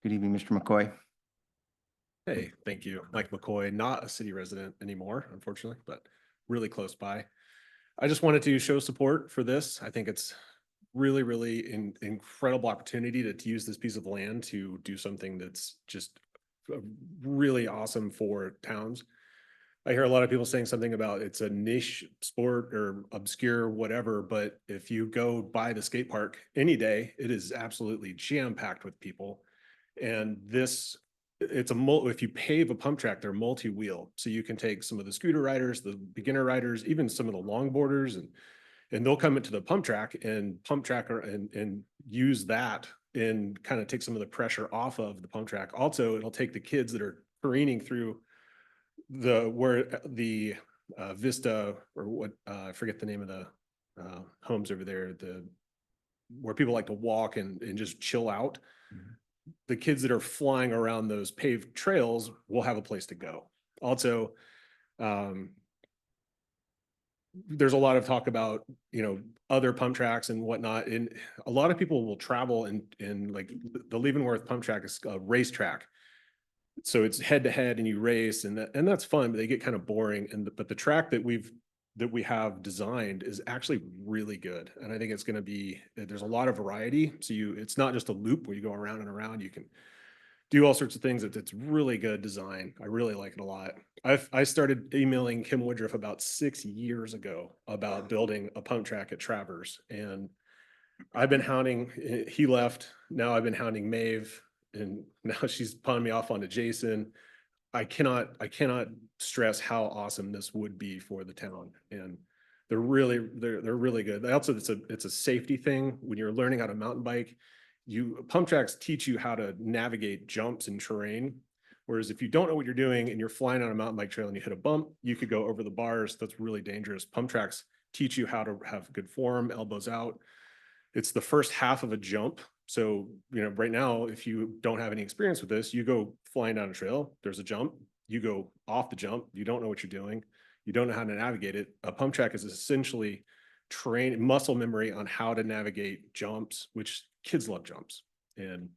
Good evening, Mr. McCoy. Hey, thank you. Mike McCoy, not a city resident anymore, unfortunately, but really close by. I just wanted to show support for this. I think it's really incredible opportunity to use this piece of land to do something that's just really awesome for towns. I hear a lot of people saying something about it's a niche sport or obscure whatever, but if you go by the skate park any day, it is absolutely jam-packed with people. And if you pave a pump track, they're multi-wheel. So you can take some of the scooter riders, the beginner riders, even some of the longboarders, and they'll come into the pump track and use that and kind of take some of the pressure off of the pump track. Also, it'll take the kids that are careening through the Vista, or what, I forget the name of the homes over there, where people like to walk and just chill out. The kids that are flying around those paved trails will have a place to go. Also, there's a lot of talk about, other pump tracks and whatnot. And a lot of people will travel in like the Leavenworth pump track is a racetrack. So it's head to head and you race, and that's fun, but they get kind of boring. But the track that we have designed is actually really good. And I think it's going to be, there's a lot of variety. So it's not just a loop where you go around and around. You can do all sorts of things. It's really good design. I really like it a lot. I started emailing Kim Woodruff about 6 years ago about building a pump track at Travers. And I've been hounding, he left. Now I've been hounding Maeve, and now she's pawning me off onto Jason. I cannot stress how awesome this would be for the town, and they're really good. Also, it's a safety thing. When you're learning how to mountain bike, pump tracks teach you how to navigate jumps and terrain. Whereas if you don't know what you're doing and you're flying on a mountain bike trail and you hit a bump, you could go over the bars. That's really dangerous. Pump tracks teach you how to have good form, elbows out. It's the first half of a jump. So, right now, if you don't have any experience with this, you go flying down a trail, there's a jump, you go off the jump, you don't know what you're doing, you don't know how to navigate it. A pump track is essentially muscle memory on how to navigate jumps, which kids love jumps. And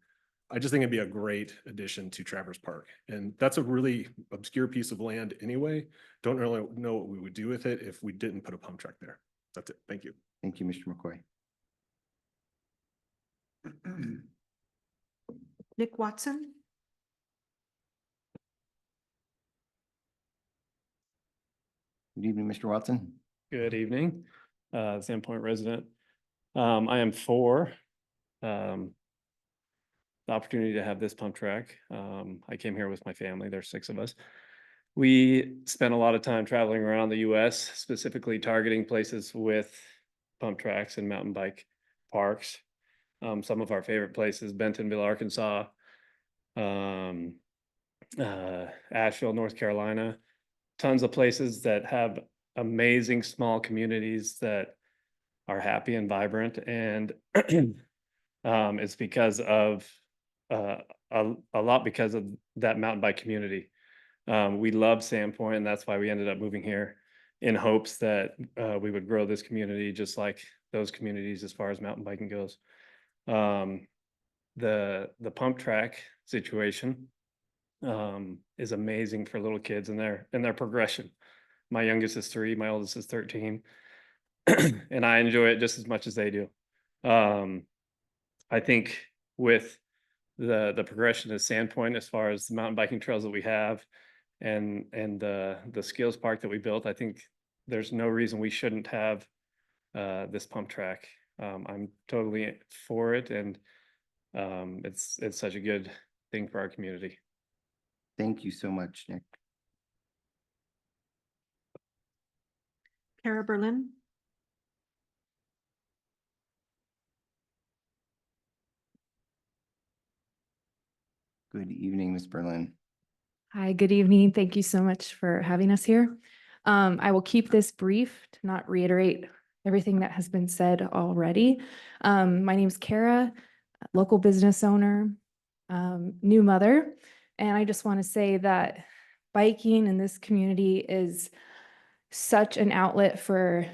I just think it'd be a great addition to Travers Park. And that's a really obscure piece of land anyway. Don't really know what we would do with it if we didn't put a pump track there. That's it. Thank you. Thank you, Mr. McCoy. Nick Watson. Good evening, Mr. Watson. Good evening, Sandpoint resident. I am for the opportunity to have this pump track. I came here with my family. There's 6 of us. We spent a lot of time traveling around the US, specifically targeting places with pump tracks and mountain bike parks. Some of our favorite places: Bentonville, Arkansas, Asheville, North Carolina. Tons of places that have amazing small communities that are happy and vibrant. And it's because of a lot because of that mountain bike community. We love Sandpoint, and that's why we ended up moving here, in hopes that we would grow this community just like those communities as far as mountain biking goes. the pump track situation is amazing for little kids and their progression. My youngest is 3, my oldest is 13, and I enjoy it just as much as they do. I think with the progression of Sandpoint, as far as the mountain biking trails that we have, and the skills park that we built, I think there's no reason we shouldn't have this pump track. I'm totally for it, and it's such a good thing for our community. Thank you so much, Nick. Kara Berlin. Good evening, Ms. Berlin. Hi, good evening. Thank you so much for having us here. I will keep this brief to not reiterate everything that has been said already. My name is Kara, local business owner, new mother, and I just want to say that biking in this community is such an outlet for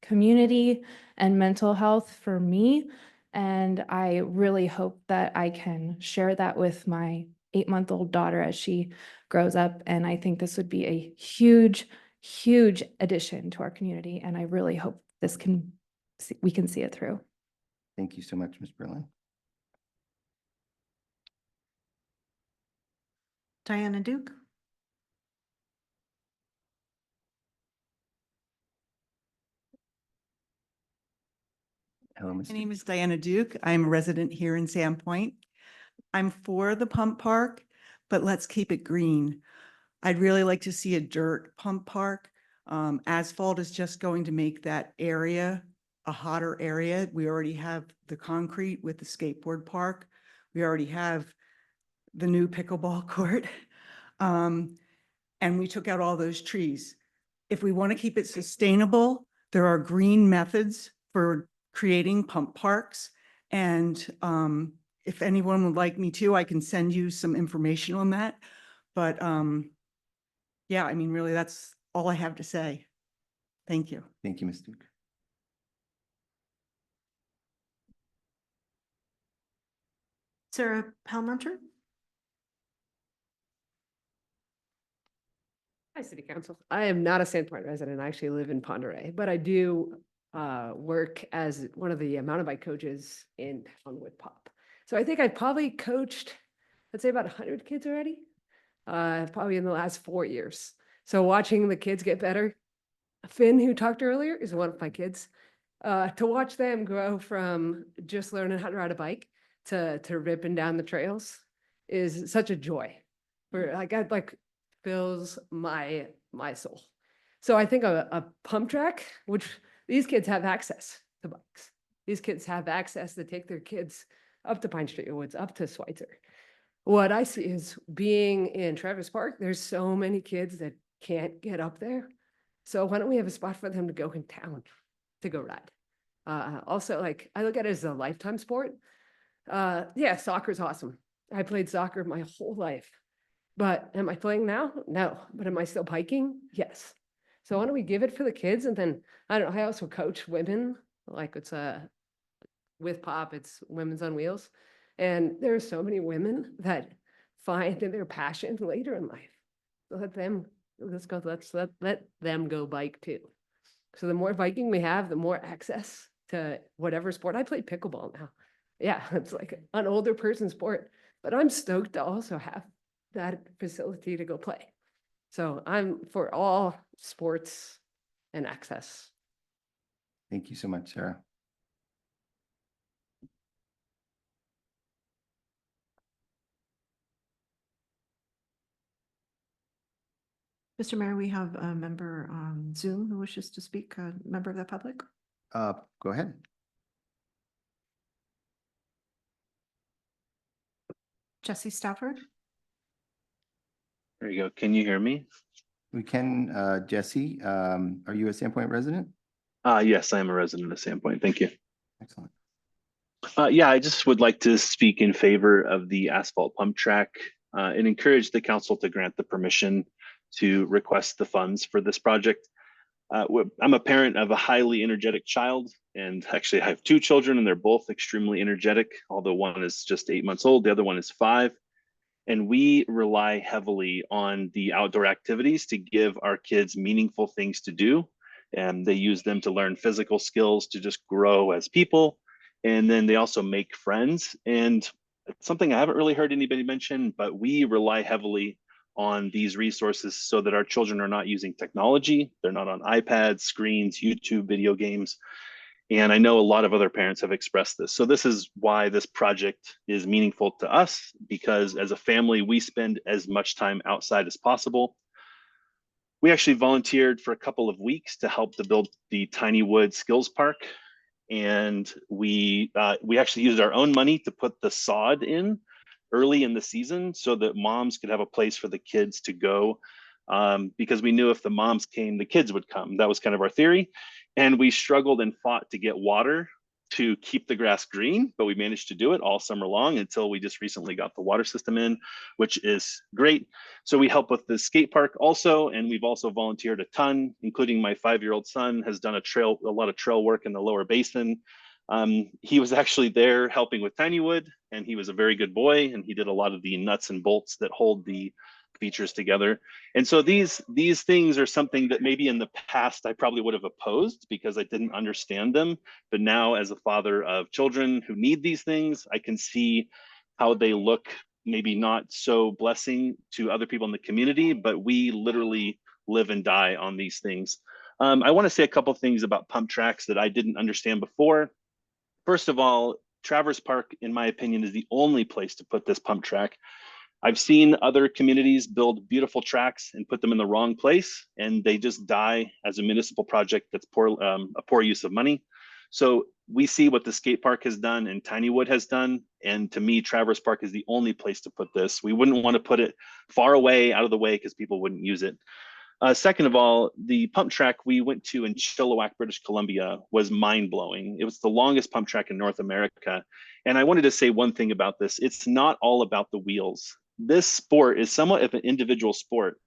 community and mental health for me. And I really hope that I can share that with my 8-month-old daughter as she grows up. And I think this would be a huge, huge addition to our community. And I really hope we can see it through. Thank you so much, Ms. Berlin. Diana Duke. Hello, Ms. My name is Diana Duke. I'm a resident here in Sandpoint. I'm for the pump park, but let's keep it green. I'd really like to see a dirt pump park. Asphalt is just going to make that area a hotter area. We already have the concrete with the skateboard park. We already have the new pickleball court. And we took out all those trees. If we want to keep it sustainable, there are green methods for creating pump parks. And if anyone would like me to, I can send you some information on that. But yeah, I mean, really, that's all I have to say. Thank you. Thank you, Ms. Duke. Sarah Palmunter. Hi, City Council. I am not a Sandpoint resident. I actually live in Ponderay, but I do work as one of the mountain bike coaches in town with Pop. So I think I've probably coached, let's say about 100 kids already, probably in the last 4 years. So watching the kids get better. Finn, who talked earlier, is one of my kids. To watch them grow from just learning how to ride a bike to ripping down the trails is such a joy. Where like fills my soul. So I think a pump track, which these kids have access to bikes. These kids have access to take their kids up to Pine Street Woods, up to Schweitzer. What I see is being in Travis Park, there's so many kids that can't get up there. So why don't we have a spot for them to go in town to go ride? Also, like, I look at it as a lifetime sport. Yeah, soccer's awesome. I played soccer my whole life. But am I playing now? No. But am I still biking? Yes. So why don't we give it for the kids? And then, I don't know, I also coach women, like it's with Pop, it's Women's on Wheels. And there are so many women that find their passion later in life. So let them let them go bike too. So the more biking we have, the more access to whatever sport. I play pickleball now. Yeah, it's like an older person sport, but I'm stoked to also have that facility to go play. So I'm for all sports and access. Thank you so much, Sarah. Mr. Mayor, we have a member on Zoom who wishes to speak, a member of the public. Go ahead. Jesse Stafford. There you go. Can you hear me? We can, Jesse, are you a Sandpoint resident? Yes, I am a resident of Sandpoint. Thank you. Excellent. Yeah, I just would like to speak in favor of the asphalt pump track and encourage the council to grant the permission to request the funds for this project. I'm a parent of a highly energetic child, And actually, I have two children, and they're both extremely energetic, although one is just 8 months old, the other one is 5. And we rely heavily on the outdoor activities to give our kids meaningful things to do. And they use them to learn physical skills, to just grow as people. And then they also make friends. And it's something I haven't really heard anybody mention, but we rely heavily on these resources so that our children are not using technology. They're not on iPads, screens, YouTube, video games. And I know a lot of other parents have expressed this. So this is why this project is meaningful to us, because as a family, we spend as much time outside as possible. We actually volunteered for a couple of weeks to help to build the Tiny Wood Skills Park. And we actually used our own money to put the sod in early in the season so that moms could have a place for the kids to go, because we knew if the moms came, the kids would come. That was kind of our theory. And we struggled and fought to get water to keep the grass green, but we managed to do it all summer long until we just recently got the water system in, which is great. So we help with the skate park also, and we've also volunteered a ton, including my 5-year-old son has done a lot of trail work in the lower basin. He was actually there helping with Tiny Wood, and he was a very good boy, and he did a lot of the nuts and bolts that hold the features together. And so these things are something that maybe in the past I probably would have opposed because I didn't understand them. But now, as a father of children who need these things, I can see how they look maybe not so blessing to other people in the community, but we literally live and die on these things. I want to say a couple things about pump tracks that I didn't understand before. First of all, Traverse Park, in my opinion, is the only place to put this pump track. I've seen other communities build beautiful tracks and put them in the wrong place, and they just die as a municipal project that's a poor use of money. So we see what the skate park has done and Tinywood has done. And to me, Traverse Park is the only place to put this. We wouldn't want to put it far away, out of the way, because people wouldn't use it. Second of all, the pump track we went to in Chilliwack, British Columbia was mind-blowing. It was the longest pump track in North America. And I wanted to say one thing about this. It's not all about the wheels. This sport is somewhat of an individual sport,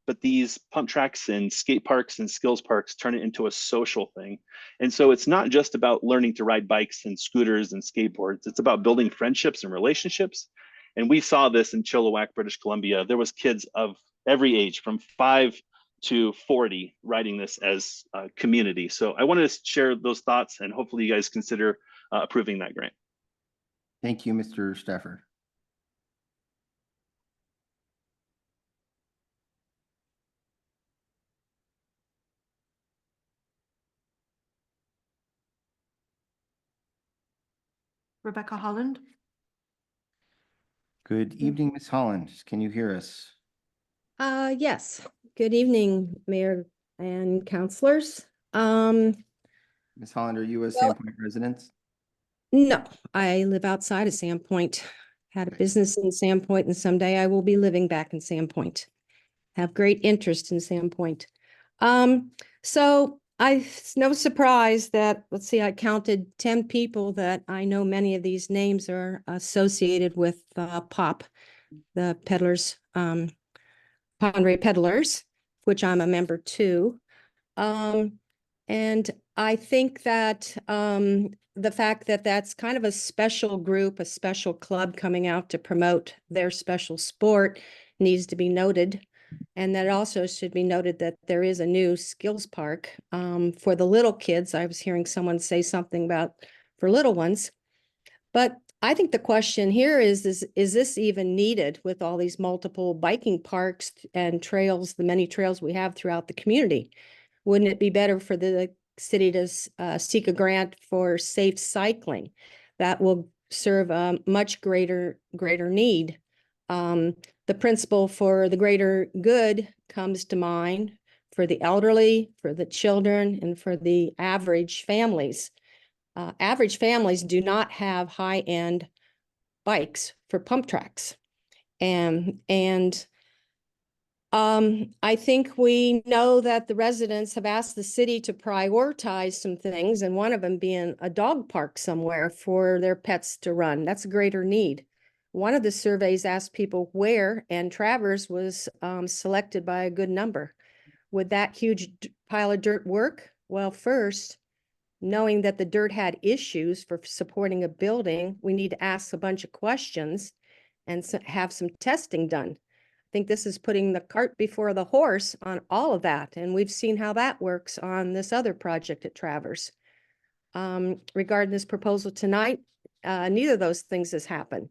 but these pump tracks and skate parks and skills parks turn it into a social thing. And so it's not just about learning to ride bikes and scooters and skateboards. It's about building friendships and relationships. And we saw this in Chilliwack, British Columbia. There was kids of every age, from 5 to 40, riding this as a community. So I wanted to share those thoughts, and hopefully you guys consider approving that grant. Thank you, Mr. Stafford. Rebecca Holland. Good evening, Ms. Holland. Can you hear us? Yes. Good evening, Mayor and councilors. Ms. Holland, are you a well- Sandpoint resident? No, I live outside of Sandpoint. Had a business in Sandpoint, and someday I will be living back in Sandpoint. Have great interest in Sandpoint. So it's no surprise that, let's see, I counted 10 people that I know many of these names are associated with POP, the peddlers, Pondray Peddlers, which I'm a member too. And I think that the fact that that's kind of a special group, a special club coming out to promote their special sport needs to be noted. And that also should be noted that there is a new skills park for the little kids. I was hearing someone say something about for little ones. But I think the question here is this even needed with all these multiple biking parks and trails, the many trails we have throughout the community? Wouldn't it be better for the city to seek a grant for safe cycling? That will serve a much greater need. The principle for the greater good comes to mind for the elderly, for the children, and for the average families. Average families do not have high-end bikes for pump tracks. I think we know that the residents have asked the city to prioritize some things, and one of them being a dog park somewhere for their pets to run. That's a greater need. One of the surveys asked people where, and Traverse was selected by a good number. Would that huge pile of dirt work? Well, first, knowing that the dirt had issues for supporting a building, we need to ask a bunch of questions and have some testing done. I think this is putting the cart before the horse on all of that, and we've seen how that works on this other project at Travers. Regarding this proposal tonight, neither of those things has happened.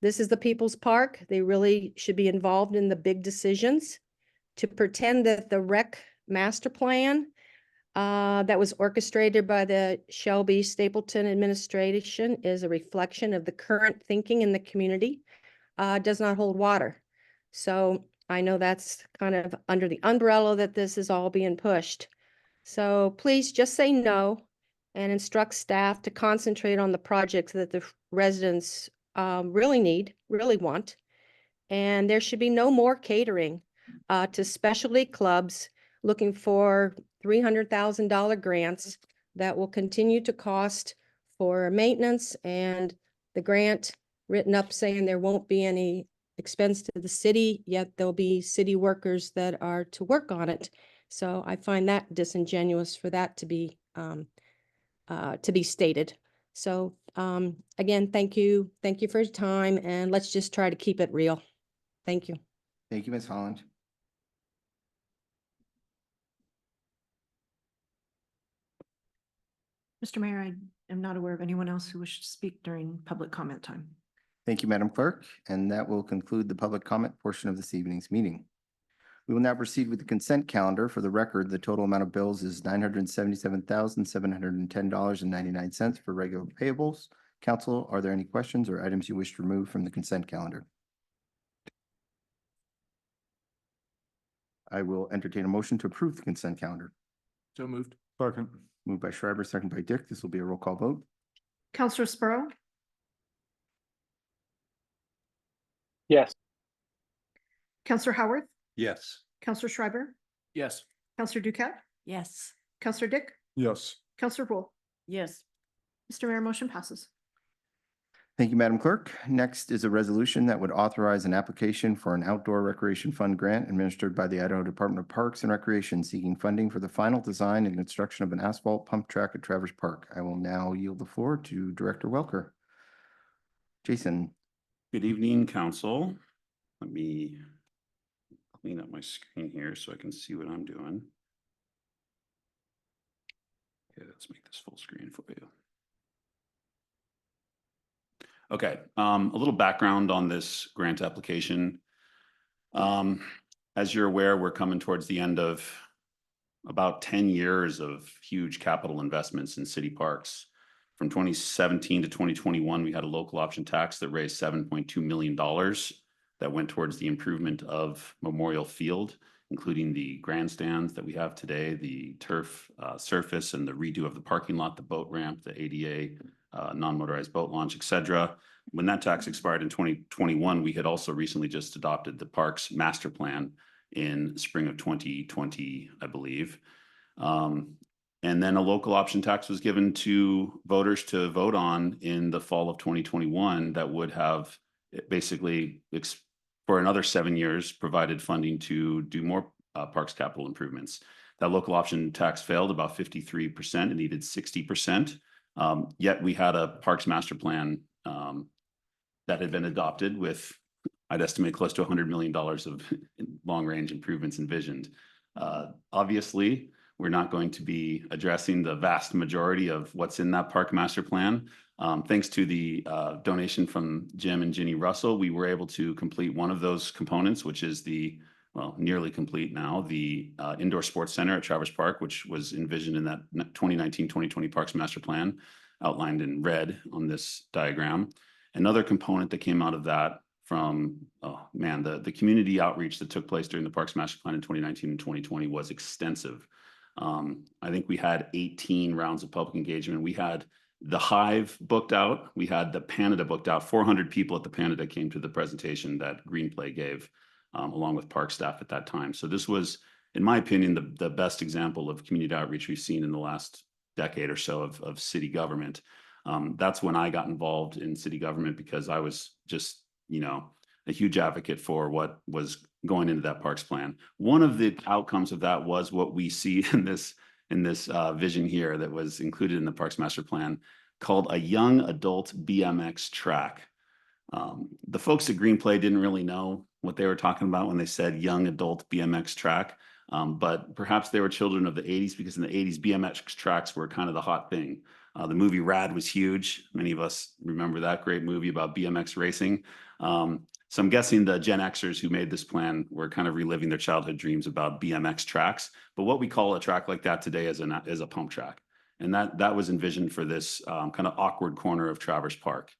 This is the people's park. They really should be involved in the big decisions. To pretend that the rec master plan that was orchestrated by the Shelby Stapleton administration is a reflection of the current thinking in the community does not hold water. So I know that's kind of under the umbrella that this is all being pushed. So please just say no and instruct staff to concentrate on the projects that the residents really need, really want. And there should be no more catering to specialty clubs looking for $300,000 grants that will continue to cost for maintenance, and the grant written up saying there won't be any expense to the city, yet there'll be city workers that are to work on it. So I find that disingenuous for that to be stated. So again, thank you. Thank you for your time, and let's just try to keep it real. Thank you. Thank you, Ms. Holland. Mr. Mayor, I am not aware of anyone else who wished to speak during public comment time. Thank you, Madam Clerk, and that will conclude the public comment portion of this evening's meeting. We will now proceed with the consent calendar. For the record, the total amount of bills is $977,710.99 for regular payables. Council, are there any questions or items you wish to remove from the consent calendar? I will entertain a motion to approve the consent calendar. So moved. Second. Moved by Schreiber, second by Dick. This will be a roll call vote. Counselor Sprow, Yes. Counselor Howarth, Yes. Counselor Schreiber, Yes. Counselor Duquette, Yes. Counselor Dick, Yes. Counselor Poole. Yes. Mr. Mayor, motion passes. Thank you, Madam Clerk. Next is a resolution that would authorize an application for an outdoor recreation fund grant administered by the Idaho Department of Parks and Recreation, seeking funding for the final design and construction of an asphalt pump track at Travers Park. I will now yield the floor to Director Welker. Jason. Good evening, council. Let me clean up my screen here so I can see what I'm doing. Okay, let's make this full screen for you. Okay, a little background on this grant application. As you're aware, we're coming towards the end of about 10 years of huge capital investments in city parks. From 2017 to 2021, we had a local option tax that raised $7.2 million that went towards the improvement of Memorial Field, including the grandstands that we have today, the turf surface, and the redo of the parking lot, the boat ramp, the ADA, non-motorized boat launch, etc. When that tax expired in 2021, we had also recently just adopted the parks master plan in spring of 2020, I believe. And then a local option tax was given to voters to vote on in the fall of 2021 that would have basically for another 7 years provided funding to do more parks capital improvements. That local option tax failed about 53%. It needed 60%. Yet we had a parks master plan that had been adopted with, I'd estimate, close to $100 million of long-range improvements envisioned. Obviously, we're not going to be addressing the vast majority of what's in that park master plan. Thanks to the donation from Jim and Ginny Russell, we were able to complete one of those components, which is the, well, nearly complete now, the indoor sports center at Travers Park, which was envisioned in that 2019-2020 Parks Master Plan, outlined in red on this diagram. Another component that came out of that from, oh man, the community outreach that took place during the Parks Master Plan in 2019 and 2020 was extensive. I think we had 18 rounds of public engagement. We had the Hive booked out. We had the Panada booked out. 400 people at the Panada came to the presentation that Greenplay gave, along with park staff at that time. So this was, in my opinion, the best example of community outreach we've seen in the last decade or so of city government. That's when I got involved in city government, because I was just, you know, a huge advocate for what was going into that parks plan. One of the outcomes of that was what we see in this in this vision here that was included in the Parks Master Plan called a young adult BMX track. The folks at Green Play didn't really know what they were talking about when they said young adult BMX track, but perhaps they were children of the 80s, because in the 80s, BMX tracks were kind of the hot thing. The movie Rad was huge. Many of us remember that great movie about BMX racing. So I'm guessing the Gen Xers who made this plan were kind of reliving their childhood dreams about BMX tracks. But what we call a track like that today is a pump track. And that was envisioned for this kind of awkward corner of Traverse Park.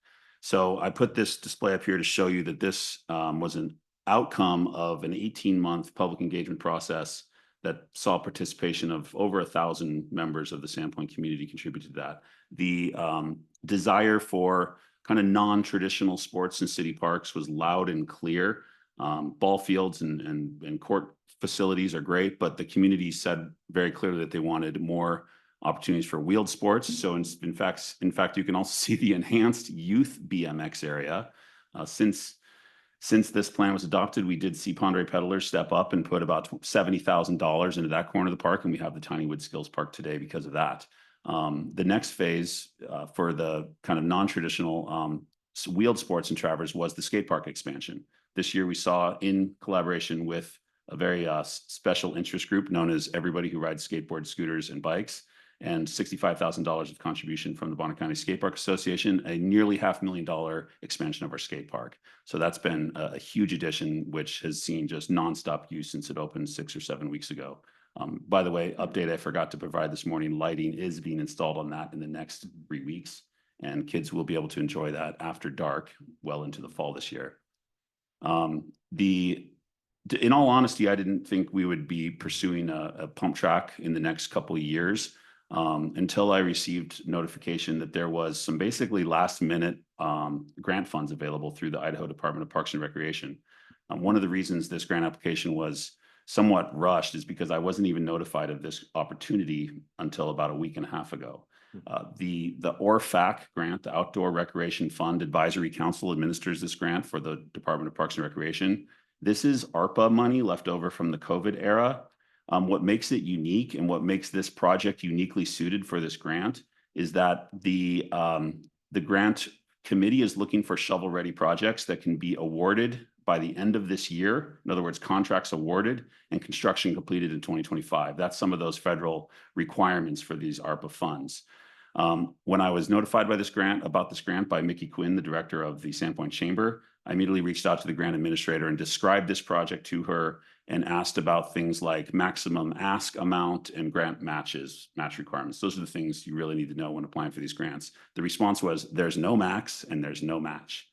So I put this display up here to show you that this was an outcome of an 18-month public engagement process that saw participation of over 1,000 members of the Sandpoint community contribute to that. The desire for kind of non-traditional sports in city parks was loud and clear. Ball fields and court facilities are great, but the community said very clearly that they wanted more opportunities for wheeled sports. So in fact, you can also see the enhanced youth BMX area. Since this plan was adopted, we did see Pond Ray Peddlers step up and put about $70,000 into that corner of the park, and we have the Tinywood Skills Park today because of that. The next phase for the kind of non-traditional wheeled sports in Traverse was the skate park expansion. This year we saw, in collaboration with a very special interest group known as Everybody Who Rides Skateboards, Scooters, and Bikes, and $65,000 of contribution from the Bonner County Skate Park Association, a nearly $500,000 expansion of our skate park. So that's been a huge addition, which has seen just nonstop use since it opened 6 or 7 weeks ago. By the way, update I forgot to provide this morning, lighting is being installed on that in the next 3 weeks, and kids will be able to enjoy that after dark well into the fall this year. In all honesty, I didn't think we would be pursuing a pump track in the next couple of years until I received notification that there was some basically last minute grant funds available through the Idaho Department of Parks and Recreation. One of the reasons this grant application was somewhat rushed is because I wasn't even notified of this opportunity until about a week and a half ago. The ORFAC grant, the Outdoor Recreation Fund Advisory Council, administers this grant for the Department of Parks and Recreation. This is ARPA money left over from the COVID era. What makes it unique and what makes this project uniquely suited for this grant is that the grant committee is looking for shovel-ready projects that can be awarded by the end of this year. In other words, contracts awarded and construction completed in 2025. That's some of those federal requirements for these ARPA funds. When I was notified by about this grant by Mickey Quinn, the director of the Sandpoint Chamber, I immediately reached out to the grant administrator and described this project to her and asked about things like maximum ask amount and grant match requirements. Those are the things you really need to know when applying for these grants. The response was, there's no max and there's no match.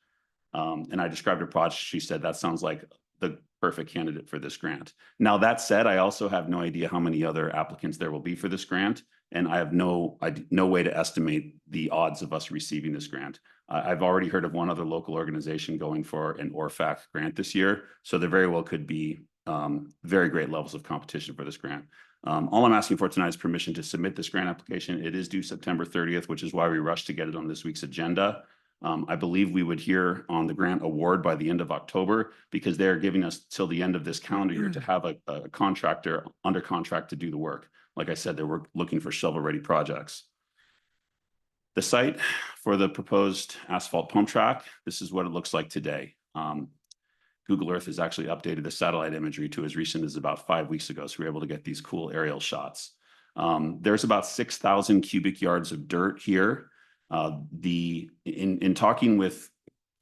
And I described her project. She said, that sounds like the perfect candidate for this grant. Now, that said, I also have no idea how many other applicants there will be for this grant. And I have no way to estimate the odds of us receiving this grant. I've already heard of one other local organization going for an ORFAC grant this year. So there very well could be very great levels of competition for this grant. All I'm asking for tonight is permission to submit this grant application. It is due September 30th, which is why we rushed to get it on this week's agenda. I believe we would hear on the grant award by the end of October, because they're giving us till the end of this calendar year to have a contractor under contract to do the work. Like I said, they were looking for shovel-ready projects. The site for the proposed asphalt pump track, this is what it looks like today. Google Earth has actually updated the satellite imagery to as recent as about 5 weeks ago, so we're able to get these cool aerial shots. There's about 6,000 cubic yards of dirt here. In talking with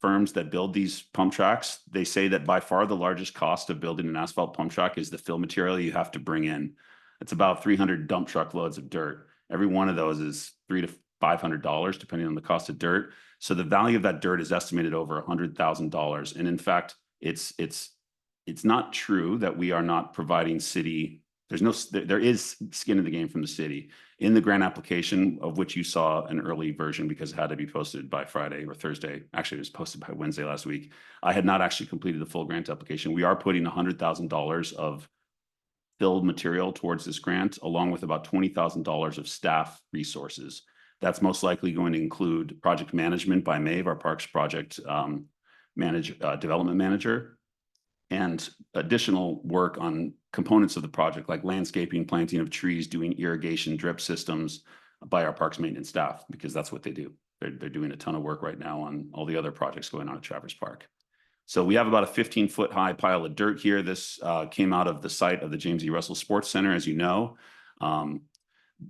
firms that build these pump tracks, they say that by far the largest cost of building an asphalt pump track is the fill material you have to bring in. It's about 300 dump truck loads of dirt. Every one of those is $300 to $500, depending on the cost of dirt. So the value of that dirt is estimated over $100,000. And in fact, it's not true that we are not providing city. There is skin in the game from the city. In the grant application, of which you saw an early version because it had to be posted by Friday or Thursday. Actually, it was posted by Wednesday last week. I had not actually completed the full grant application. We are putting $100,000 of filled material towards this grant, along with about $20,000 of staff resources. That's most likely going to include project management by Maeve, our Parks Project development manager. and additional work on components of the project, like landscaping, planting of trees, doing irrigation drip systems by our parks maintenance staff, because that's what they do. They're doing a ton of work right now on all the other projects going on at Traverse Park. So we have about a 15-foot high pile of dirt here. This came out of the site of the James E. Russell Sports Center, as you know.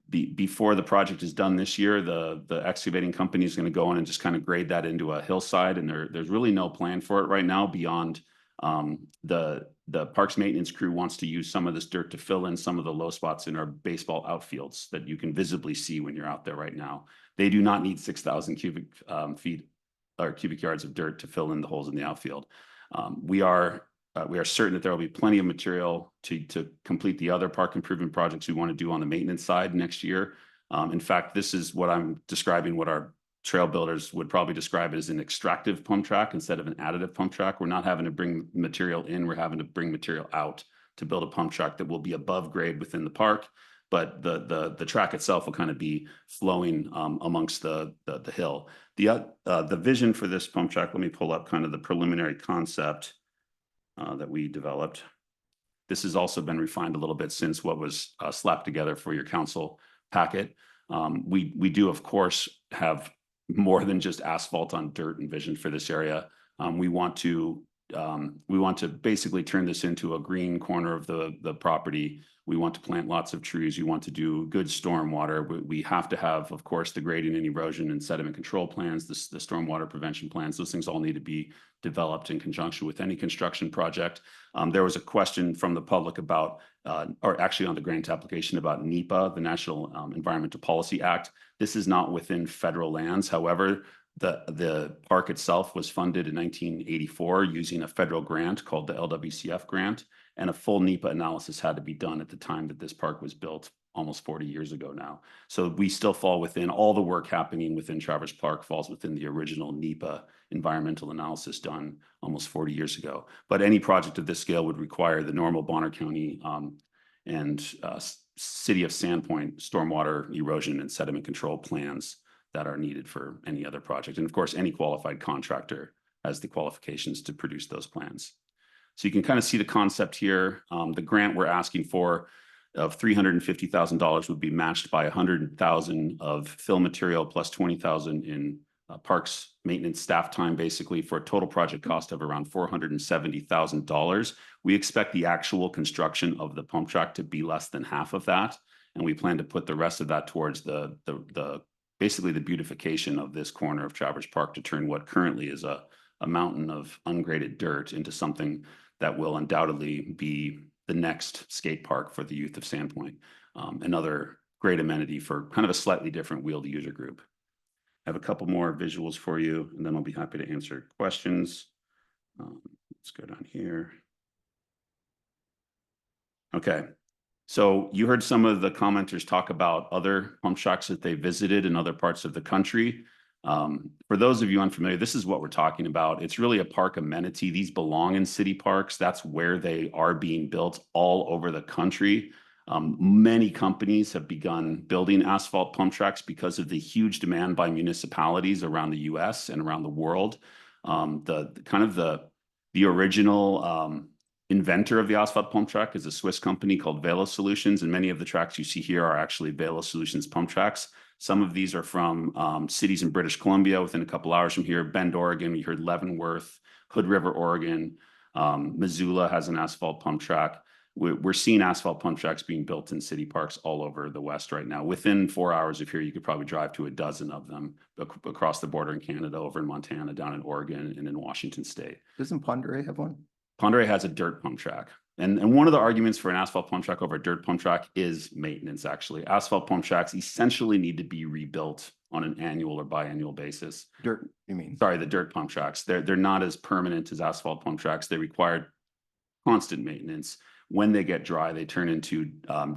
Before the project is done this year, the excavating company is going to go in and just kind of grade that into a hillside, and there's really no plan for it right now beyond the parks maintenance crew wants to use some of this dirt to fill in some of the low spots in our baseball outfields that you can visibly see when you're out there right now. They do not need 6,000 cubic feet or cubic yards of dirt to fill in the holes in the outfield. We are certain that there will be plenty of material to complete the other park improvement projects we want to do on the maintenance side next year. In fact, this is what I'm describing, what our trail builders would probably describe as an extractive pump track instead of an additive pump track. We're not having to bring material in, we're having to bring material out to build a pump track that will be above grade within the park, but the track itself will kind of be flowing amongst the hill. The vision for this pump track, let me pull up kind of the preliminary concept that we developed. This has also been refined a little bit since what was slapped together for your council packet. We do, of course, have more than just asphalt on dirt envisioned for this area. We want to basically turn this into a green corner of the property. We want to plant lots of trees. We want to do good stormwater. We have to have, of course, the grading and erosion and sediment control plans, the stormwater prevention plans. Those things all need to be developed in conjunction with any construction project. There was a question from the public about, or actually on the grant application, about NEPA, the National Environmental Policy Act. This is not within federal lands. However, the park itself was funded in 1984 using a federal grant called the LWCF grant, and a full NEPA analysis had to be done at the time that this park was built almost 40 years ago now. So we still fall within all the work happening within Traverse Park falls within the original NEPA environmental analysis done almost 40 years ago. But any project of this scale would require the normal Bonner County and City of Sandpoint stormwater erosion and sediment control plans that are needed for any other project. And of course, any qualified contractor has the qualifications to produce those plans. So you can kind of see the concept here. The grant we're asking for of $350,000 would be matched by $100,000 of fill material plus $20,000 in parks maintenance staff time, basically for a total project cost of around $470,000. We expect the actual construction of the pump track to be less than half of that. And we plan to put the rest of that towards basically the beautification of this corner of Traverse Park to turn what currently is a mountain of ungraded dirt into something that will undoubtedly be the next skate park for the youth of Sandpoint. Another great amenity for kind of a slightly different wheeled user group. I have a couple more visuals for you, and then I'll be happy to answer questions. Let's go down here. Okay. So you heard some of the commenters talk about other pump tracks that they visited in other parts of the country. For those of you unfamiliar, this is what we're talking about. It's really a park amenity. These belong in city parks. That's where they are being built all over the country. Many companies have begun building asphalt pump tracks because of the huge demand by municipalities around the US and around the world. The original inventor of the asphalt pump track is a Swiss company called Velo Solutions, and many of the tracks you see here are actually Velo Solutions pump tracks. Some of these are from cities in British Columbia within a couple hours from here. Bend, Oregon, we heard Leavenworth, Hood River, Oregon. Missoula has an asphalt pump track. We're seeing asphalt pump tracks being built in city parks all over the West right now. Within 4 hours of here, you could probably drive to a dozen of them across the border in Canada, over in Montana, down in Oregon, and in Washington State. Doesn't Pend Oreille have one? Pend Oreille has a dirt pump track. And one of the arguments for an asphalt pump track over a dirt pump track is maintenance, actually. Asphalt pump tracks essentially need to be rebuilt on an annual or biannual basis. Dirt, you mean? Sorry, the dirt pump tracks. They're not as permanent as asphalt pump tracks. They require constant maintenance. When they get dry, they turn into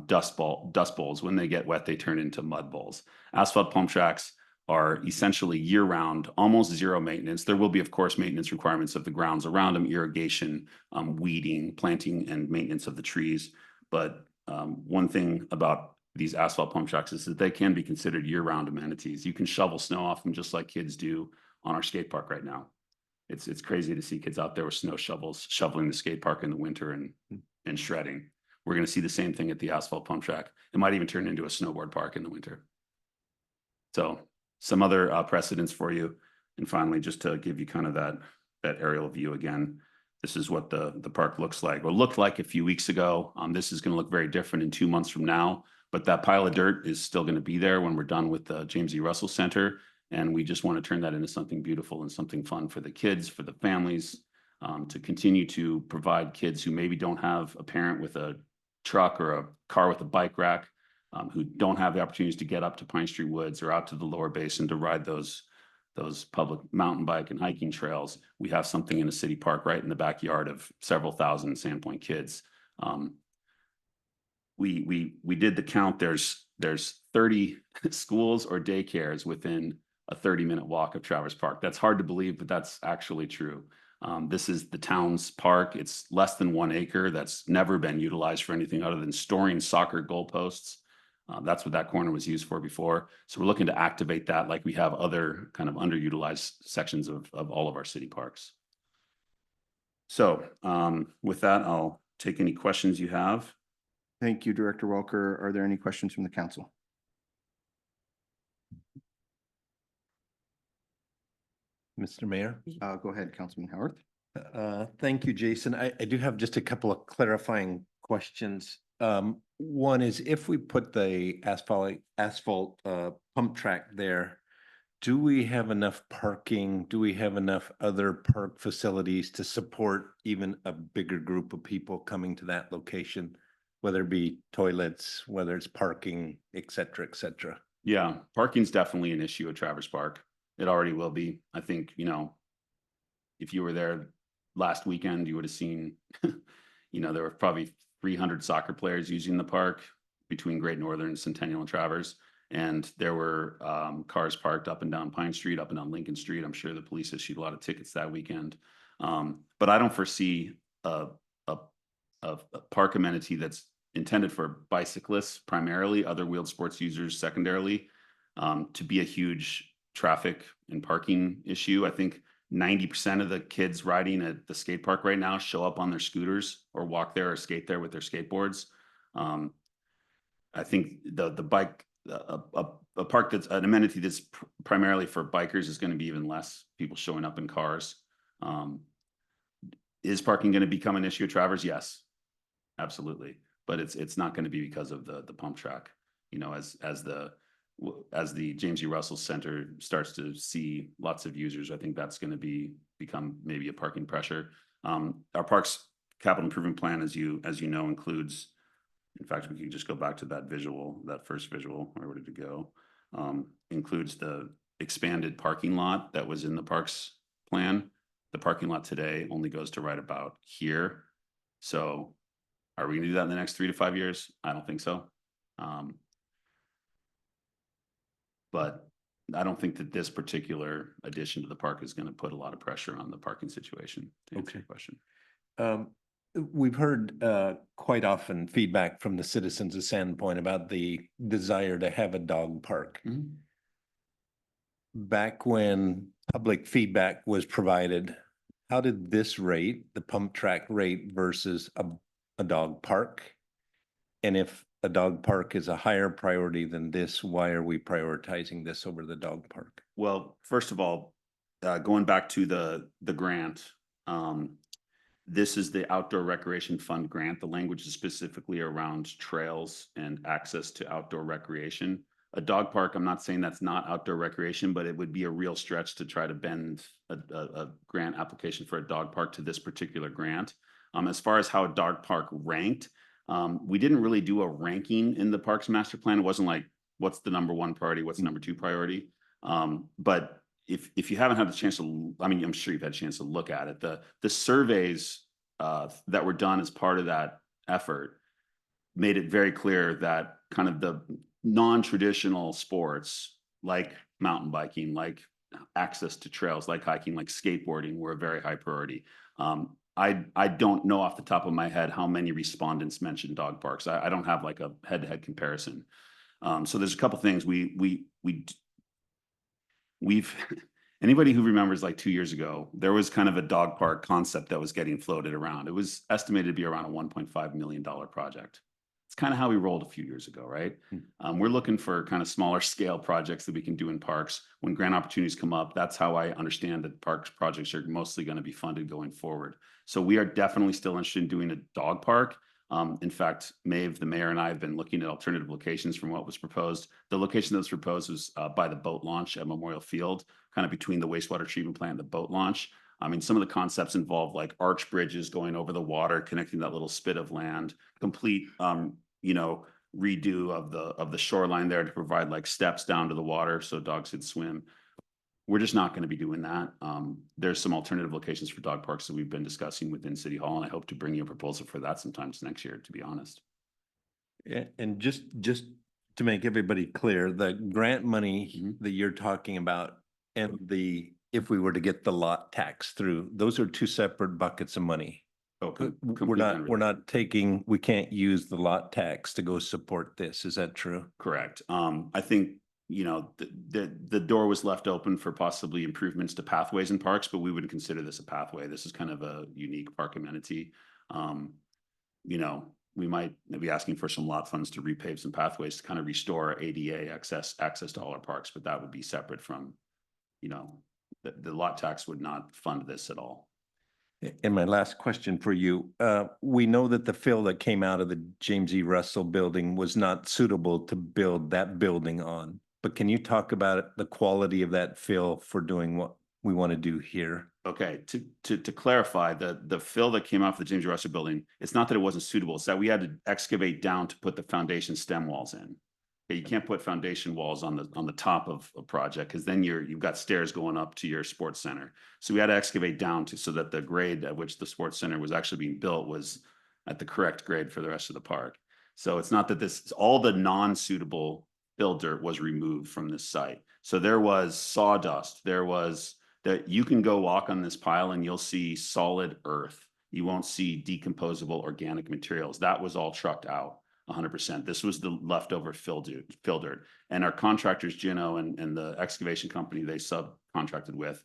dust bowls. When they get wet, they turn into mud bowls. Asphalt pump tracks are essentially year-round, almost zero maintenance. There will be, of course, maintenance requirements of the grounds around them, irrigation, weeding, planting, and maintenance of the trees. But one thing about these asphalt pump tracks is that they can be considered year-round amenities. You can shovel snow off them just like kids do on our skate park right now. It's crazy to see kids out there with snow shovels, shoveling the skate park in the winter and shredding. We're gonna see the same thing at the asphalt pump track. It might even turn into a snowboard park in the winter. So some other precedents for you. And finally, just to give you kind of that aerial view again, this is what the park looks like, or looked like a few weeks ago. This is gonna look very different in 2 months from now, but that pile of dirt is still gonna be there when we're done with the James E. Russell Center. And we just want to turn that into something beautiful and something fun for the kids, for the families, to continue to provide kids who maybe don't have a parent with a truck or a car with a bike rack, who don't have the opportunities to get up to Pine Street Woods or out to the lower basin to ride those public mountain bike and hiking trails. We have something in a city park right in the backyard of several thousand Sandpoint kids. We did the count. There's 30 schools or daycares within a 30-minute walk of Traverse Park. That's hard to believe, but that's actually true. This is the town's park. It's less than 1 acre. That's never been utilized for anything other than storing soccer goalposts. That's what that corner was used for before. So we're looking to activate that like we have other kind of underutilized sections of all of our city parks. So with that, I'll take any questions you have. Thank you, Director Welker. Are there any questions from the council? Mr. Mayor. Go ahead, Councilman Howard. Thank you, Jason. I do have just a couple of clarifying questions. One is if we put the asphalt pump track there, do we have enough parking? Do we have enough other park facilities to support even a bigger group of people coming to that location, whether it be toilets, whether it's parking, et cetera, et cetera? Yeah, parking's definitely an issue at Traverse Park. It already will be. I think, if you were there last weekend, you would have seen, there were probably 300 soccer players using the park between Great Northern, Centennial, and Traverse. And there were cars parked up and down Pine Street, up and down Lincoln Street. I'm sure the police issued a lot of tickets that weekend. But I don't foresee a park amenity that's intended for bicyclists primarily, other wheeled sports users secondarily, to be a huge traffic and parking issue. I think 90% of the kids riding at the skate park right now show up on their scooters or walk there or skate there with their skateboards. I think the bike, a park that's an amenity that's primarily for bikers is going to be even less people showing up in cars. Is parking going to become an issue at Traverse? Yes, absolutely. But it's not going to be because of the pump track. As the James E. Russell Center starts to see lots of users, I think that's going to become maybe a parking pressure. Our parks capital improvement plan, as you know, includes, in fact, we can just go back to that visual, that first visual, where did it go? Includes the expanded parking lot that was in the parks plan. The parking lot today only goes to right about here. So are we gonna do that in the next 3 to 5 years? I don't think so. But I don't think that this particular addition to the park is going to put a lot of pressure on the parking situation, to answer your question. We've heard quite often feedback from the citizens of Sandpoint about the desire to have a dog park. Back when public feedback was provided, how did this rate, the pump track rate versus a dog park? And if a dog park is a higher priority than this, why are we prioritizing this over the dog park? Well, first of all, going back to the grant, this is the Outdoor Recreation Fund grant. The language is specifically around trails and access to outdoor recreation. A dog park, I'm not saying that's not outdoor recreation, but it would be a real stretch to try to bend a grant application for a dog park to this particular grant. As far as how a dog park ranked, we didn't really do a ranking in the Parks Master Plan. It wasn't like, what's the #1 priority? What's the #2 priority? But if you haven't had the chance to, I'm sure you've had a chance to look at it. The surveys that were done as part of that effort made it very clear that kind of the non-traditional sports like mountain biking, like access to trails, like hiking, like skateboarding were a very high priority. I don't know off the top of my head how many respondents mentioned dog parks. I don't have like a head-to-head comparison. So there's a couple things we've Anybody who remembers like 2 years ago, there was kind of a dog park concept that was getting floated around. It was estimated to be around a $1.5 million project. It's kind of how we rolled a few years ago, right? We're looking for kind of smaller scale projects that we can do in parks. When grant opportunities come up, that's how I understand that parks projects are mostly going to be funded going forward. So we are definitely still interested in doing a dog park. In fact, Maeve, the mayor, and I have been looking at alternative locations from what was proposed. The location that was proposed was by the boat launch at Memorial Field, kind of between the wastewater treatment plant and the boat launch. I mean, some of the concepts involve like arch bridges going over the water, connecting that little spit of land, complete, you know, redo of the shoreline there to provide like steps down to the water so dogs could swim. We're just not going to be doing that. There's some alternative locations for dog parks that we've been discussing within City Hall, and I hope to bring you a proposal for that sometimes next year, to be honest. Yeah, and just to make everybody clear, the grant money that you're talking about and if we were to get the lot tax through, those are two separate buckets of money. Okay. We're not taking, we can't use the lot tax to go support this. Is that true? Correct. I think, you know, the door was left open for possibly improvements to pathways in parks, but we wouldn't consider this a pathway. This is kind of a unique park amenity. You know, we might be asking for some lot funds to repave some pathways to kind of restore ADA access to all our parks, but that would be separate from, you know, the lot tax would not fund this at all. And my last question for you, we know that the fill that came out of the James E. Russell building was not suitable to build that building on. But can you talk about the quality of that fill for doing what we want to do here? Okay, to clarify, the fill that came off the James E. Russell building, it's not that it wasn't suitable, it's that we had to excavate down to put the foundation stem walls in. Okay, you can't put foundation walls on the top of a project because then you've got stairs going up to your sports center. So we had to excavate down so that the grade at which the sports center was actually being built was at the correct grade for the rest of the park. So it's not that all the non-suitable fill dirt was removed from this site. So there was sawdust, that you can go walk on this pile and you'll see solid earth. You won't see decomposable organic materials. That was all trucked out 100%. This was the leftover fill dirt. And our contractors, Gino and the excavation company they subcontracted with,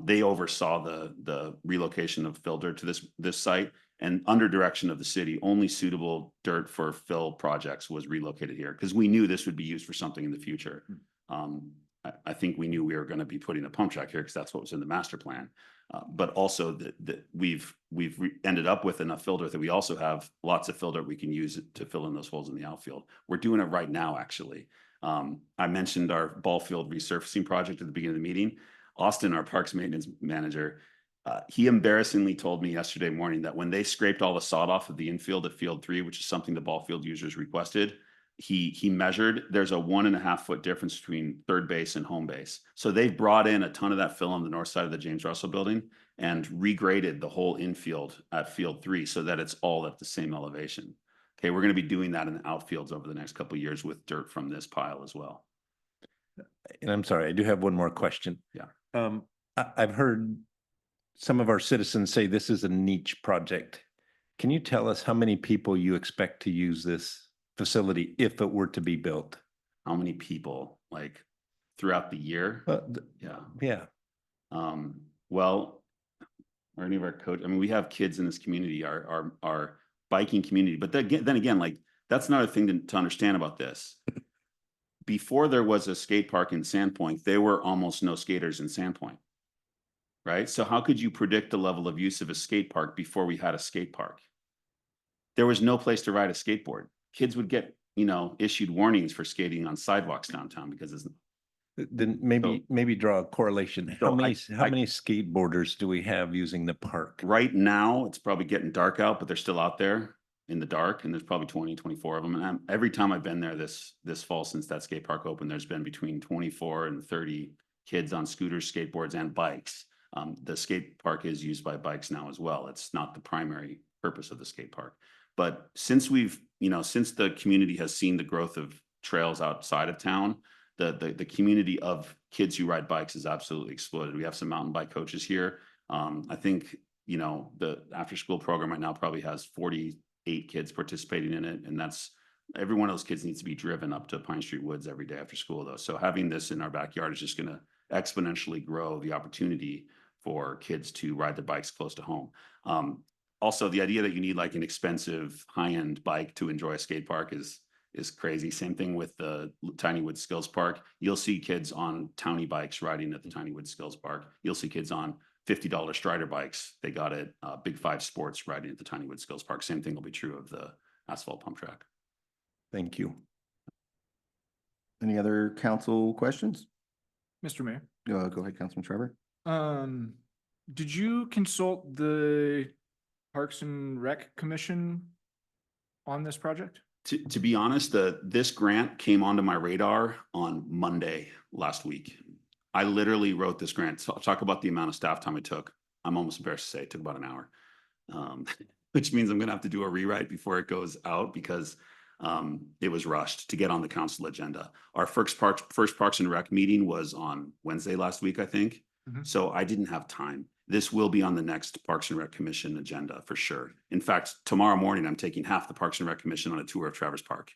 they oversaw the relocation of fill dirt to this site. And under direction of the city, only suitable dirt for fill projects was relocated here because we knew this would be used for something in the future. I think we knew we were going to be putting a pump track here because that's what was in the master plan. But also that we've ended up with enough fill dirt that we also have lots of fill dirt we can use to fill in those holes in the outfield. We're doing it right now, actually. I mentioned our ball field resurfacing project at the beginning of the meeting. Austin, our parks maintenance manager, he embarrassingly told me yesterday morning that when they scraped all the sod off of the infield at field 3, which is something the ball field users requested, he measured, there's a 1.5 foot difference between third base and home base. So they've brought in a ton of that fill on the north side of the James Russell building and regraded the whole infield at field 3 so that it's all at the same elevation. Okay, we're going to be doing that in the outfields over the next couple of years with dirt from this pile as well. And I'm sorry, I do have one more question. Yeah. I've heard some of our citizens say this is a niche project. Can you tell us how many people you expect to use this facility if it were to be built? How many people, like throughout the year? Yeah. Well, or any of our coach, I mean, we have kids in this community, our biking community, but then again, like that's another thing to understand about this. Before there was a skate park in Sandpoint, there were almost no skaters in Sandpoint, right? So how could you predict the level of use of a skate park before we had a skate park? There was no place to ride a skateboard. Kids would get, you know, issued warnings for skating on sidewalks downtown because it's. Then maybe draw a correlation. So How many skateboarders do we have using the park? Right now, it's probably getting dark out, but they're still out there in the dark, and there's probably 20, 24 of them. And every time I've been there this fall since that skate park opened, there's been between 24 and 30 kids on scooters, skateboards, and bikes. The skate park is used by bikes now as well. It's not the primary purpose of the skate park. But since since the community has seen the growth of trails outside of town, the community of kids who ride bikes has absolutely exploded. We have some mountain bike coaches here. I think, the after school program right now probably has 48 kids participating in it. And every one of those kids needs to be driven up to Pine Street Woods every day after school though. So having this in our backyard is just going to exponentially grow the opportunity for kids to ride their bikes close to home. Also, the idea that you need like an expensive high-end bike to enjoy a skate park is crazy. Same thing with the Tiny Woods Skills Park. You'll see kids on townie bikes riding at the Tiny Woods Skills Park. You'll see kids on $50 Strider bikes they got at Big Five Sports riding at the Tiny Woods Skills Park. Same thing will be true of the asphalt pump track. Thank you. Any other council questions? Mr. Mayor, Go ahead, Councilman Trevor. did you consult the Parks and Rec Commission on this project? To be honest, this grant came onto my radar on Monday last week. I literally wrote this grant. So I'll talk about the amount of staff time it took. I'm almost embarrassed to say it took about an hour, which means I'm going to have to do a rewrite before it goes out because it was rushed to get on the council agenda. Our first Parks and Rec meeting was on Wednesday last week, I think. So I didn't have time. This will be on the next Parks and Rec Commission agenda for sure. In fact, tomorrow morning, I'm taking half the Parks and Rec Commission on a tour of Traverse Park.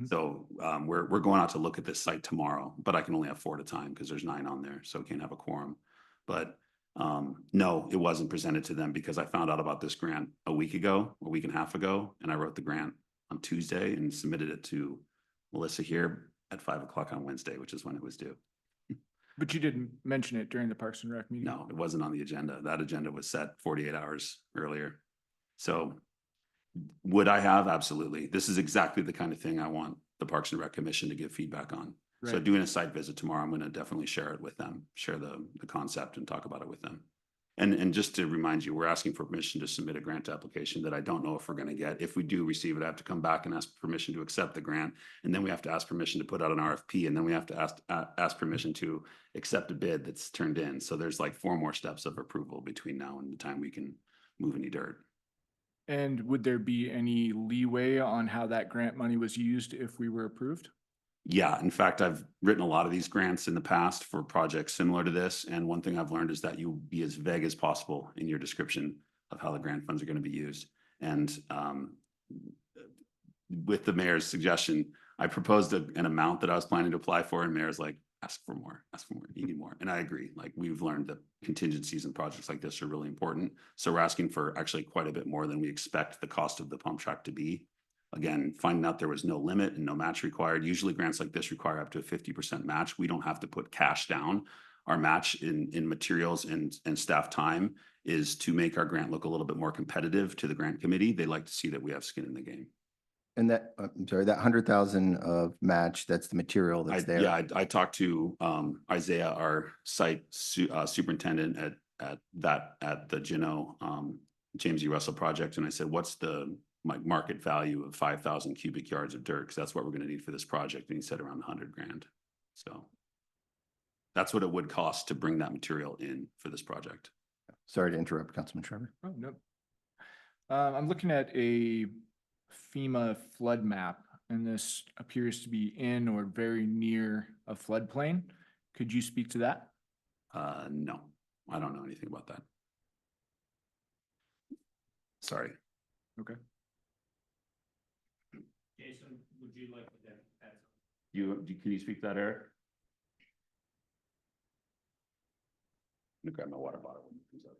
So we're going out to look at this site tomorrow, but I can only have 4 at a time because there's 9 on there, so can't have a quorum. But no, it wasn't presented to them because I found out about this grant a week and a half ago, and I wrote the grant on Tuesday and submitted it to Melissa here at 5 o'clock on Wednesday, which is when it was due. But you didn't mention it during the Parks and Rec meeting? No, it wasn't on the agenda. That agenda was set 48 hours earlier. So would I have? Absolutely. This is exactly the kind of thing I want the Parks and Rec Commission to give feedback on. So Right. doing a site visit tomorrow, I'm going to definitely share it with them, share the concept and talk about it with them. And just to remind you, we're asking for permission to submit a grant application that I don't know if we're going to get. If we do receive it, I have to come back and ask permission to accept the grant. And then we have to ask permission to put out an RFP. And then we have to ask permission to accept a bid that's turned in. So there's like 4 more steps of approval between now and the time we can move any dirt. And would there be any leeway on how that grant money was used if we were approved? Yeah, in fact, I've written a lot of these grants in the past for projects similar to this. And one thing I've learned is that you be as vague as possible in your description of how the grant funds are going to be used. And with the mayor's suggestion, I proposed an amount that I was planning to apply for, and mayor's like, ask for more, you need more. And I agree. Like, we've learned that contingencies and projects like this are really important. So we're asking for actually quite a bit more than we expect the cost of the pump track to be. Again, finding out there was no limit and no match required. Usually grants like this require up to a 50% match. We don't have to put cash down. Our match in materials and staff time is to make our grant look a little bit more competitive to the grant committee. They like to see that we have skin in the game. And that, I'm sorry, that 100,000 of match, that's the material that's there. Yeah, I talked to Isaiah, our site superintendent at the James E. Russell project. And I said, what's the market value of 5,000 cubic yards of dirt? Because that's what we're going to need for this project. And he said around 100 grand. So that's what it would cost to bring that material in for this project. Sorry to interrupt, Councilman Trevor. Oh, no. I'm looking at a FEMA flood map, and this appears to be in or very near a floodplain. Could you speak to that? No, I don't know anything about that. Sorry. Okay. Jason, would you like to add something? Can you speak to that, Eric? I'm gonna grab my water bottle when it comes up.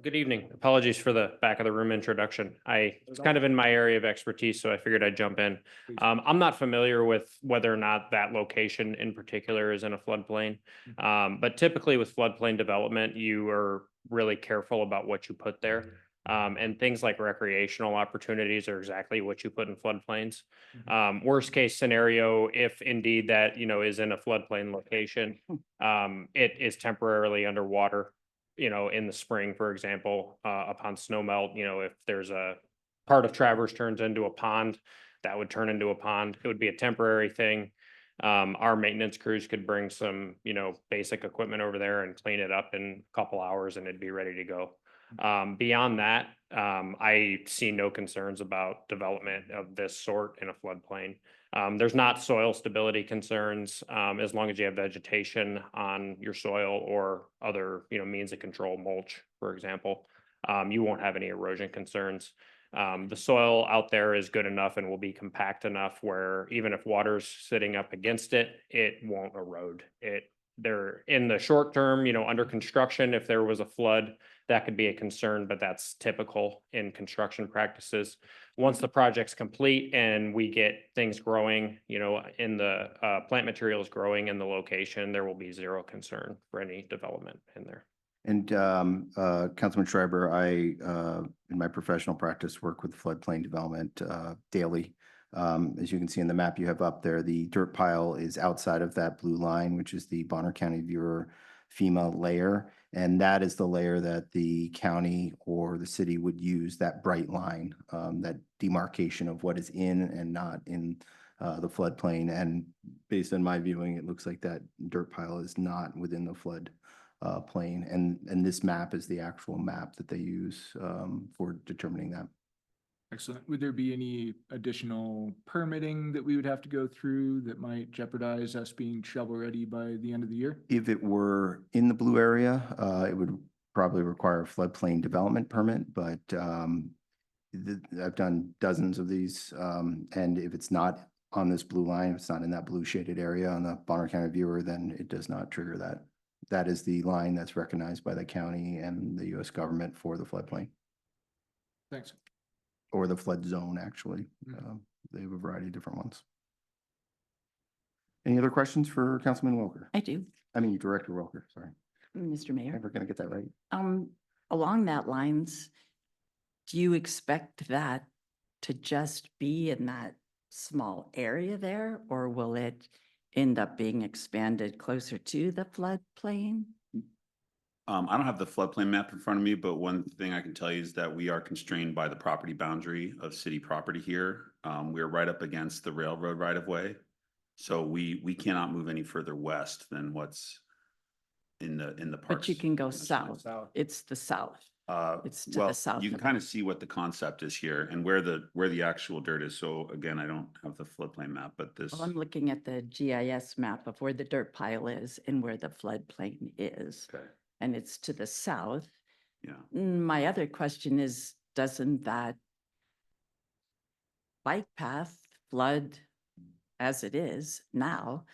Good evening. Apologies for the back of the room introduction. It's kind of in my area of expertise, so I figured I'd jump in. I'm not familiar with whether or not that location in particular is in a floodplain. But typically with floodplain development, you are really careful about what you put there. And things like recreational opportunities are exactly what you put in floodplains. Worst case scenario, if indeed that, is in a floodplain location, it is temporarily underwater. In the spring, for example, upon snow melt, if there's a part of Traverse turns into a pond, that would turn into a pond. It would be a temporary thing. Our maintenance crews could bring some, basic equipment over there and clean it up in a couple hours and it'd be ready to go. Beyond that, I see no concerns about development of this sort in a floodplain. There's not soil stability concerns, as long as you have vegetation on your soil or other, means of control, mulch, for example. You won't have any erosion concerns. The soil out there is good enough and will be compact enough where even if water's sitting up against it, it won't erode. They're in the short term, under construction, if there was a flood, that could be a concern, but that's typical in construction practices. Once the project's complete and we get things growing, in the plant materials growing in the location, there will be zero concern for any development in there. And Councilman Schreiber, in my professional practice, work with floodplain development daily. As you can see in the map you have up there, the dirt pile is outside of that blue line, which is the Bonner County Viewer FEMA layer. And that is the layer that the county or the city would use, that bright line, that demarcation of what is in and not in the floodplain. And based on my viewing, it looks like that dirt pile is not within the flood plain. And this map is the actual map that they use for determining that. Excellent. Would there be any additional permitting that we would have to go through that might jeopardize us being shovel ready by the end of the year? If it were in the blue area, it would probably require a floodplain development permit, but I've done dozens of these. And if it's not on this blue line, if it's not in that blue shaded area on the Bonner County Viewer, then it does not trigger that. That is the line that's recognized by the county and the US government for the floodplain. Thanks. Or the flood zone, actually. They have a variety of different ones. Any other questions for Councilman Welker? I do. I mean, Director Welker, sorry. Mr. Mayor. Never gonna get that right. Along that lines, do you expect that to just be in that small area there, or will it end up being expanded closer to the floodplain? I don't have the floodplain map in front of me, but one thing I can tell you is that we are constrained by the property boundary of city property here. We're right up against the railroad right of way. So we cannot move any further west than what's in the parks. But you can go south. It's the south. It's to Well, the south. you can of kind of see what the concept is here and where the actual dirt is. So again, I don't have the floodplain map, but this. Well, I'm looking at the GIS map of where the dirt pile is and where the floodplain is. Okay. And it's to the south. Yeah. My other question is, doesn't that bike path flood as it is now?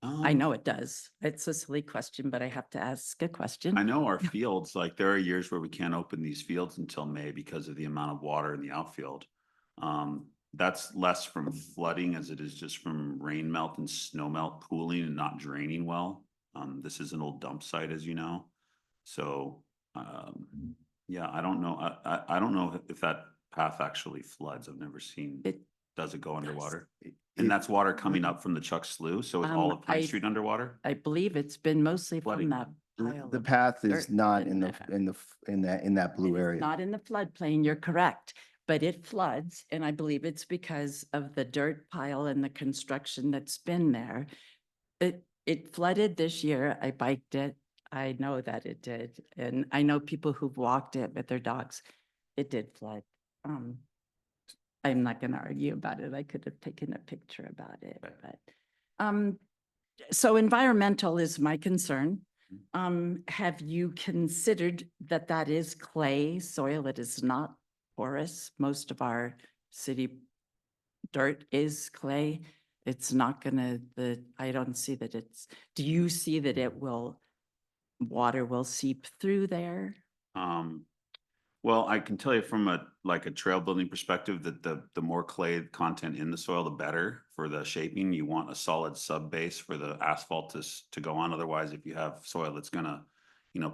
I know it does. It's a silly question, but I have to ask a question. I know our fields, like there are years where we can't open these fields until May because of the amount of water in the outfield. That's less from flooding as it is just from rain melt and snow melt pooling and not draining well. This is an old dump site, as you know. So, yeah, I don't know. I don't know if that path actually floods. I've never seen it. Does it go underwater? And that's water coming up from the Chuck Slough. So is all of Pine Street underwater? I believe it's been mostly from that pile. The of path is dirt not in in that blue area. Not in the floodplain, you're correct, but it floods, and I believe it's because of the dirt pile and the construction that's been there. It flooded this year. I biked it. I know that it did, and I know people who've walked it with their dogs. It did flood. I'm not going to argue about it. I could have taken a picture about it, but so environmental is my concern. Have you considered that that is clay soil? It is not porous. Most of our city dirt is clay. It's not gonna, I don't see that do you see that water will seep through there? Well, I can tell you from a trail building perspective that the more clay content in the soil, the better for the shaping. You want a solid sub base for the asphalt to go on. Otherwise, if you have soil that's gonna,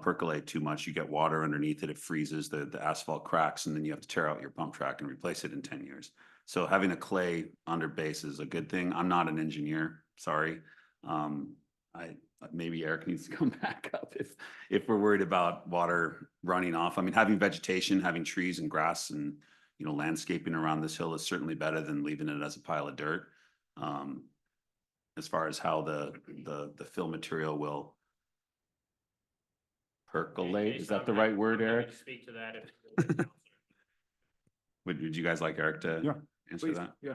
percolate too much, you get water underneath it, it freezes, the asphalt cracks, and then you have to tear out your pump track and replace it in 10 years. So having a clay under base is a good thing. I'm not an engineer, sorry. Maybe Eric needs to come back up if we're worried about water running off. I mean, having vegetation, having trees and grass and, landscaping around this hill is certainly better than leaving it as a pile of dirt. As far as how the fill material will percolate, is that the right word, Eric? Speak to that. Would you guys like Eric to answer that? Yeah.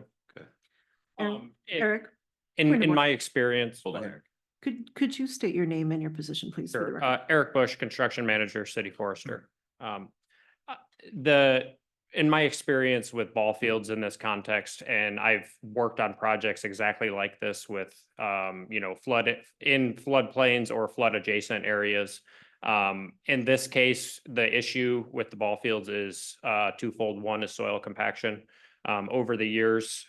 Okay. Eric? In my experience. Hold on, Eric. Could you state your name and your position, please? For the Sure. record? Eric Bush, Construction Manager, City Forester. in my experience with ball fields in this context, and I've worked on projects exactly like this with, you know, in floodplains or flood adjacent areas. In this case, the issue with the ball fields is twofold. One is soil compaction. Over the years,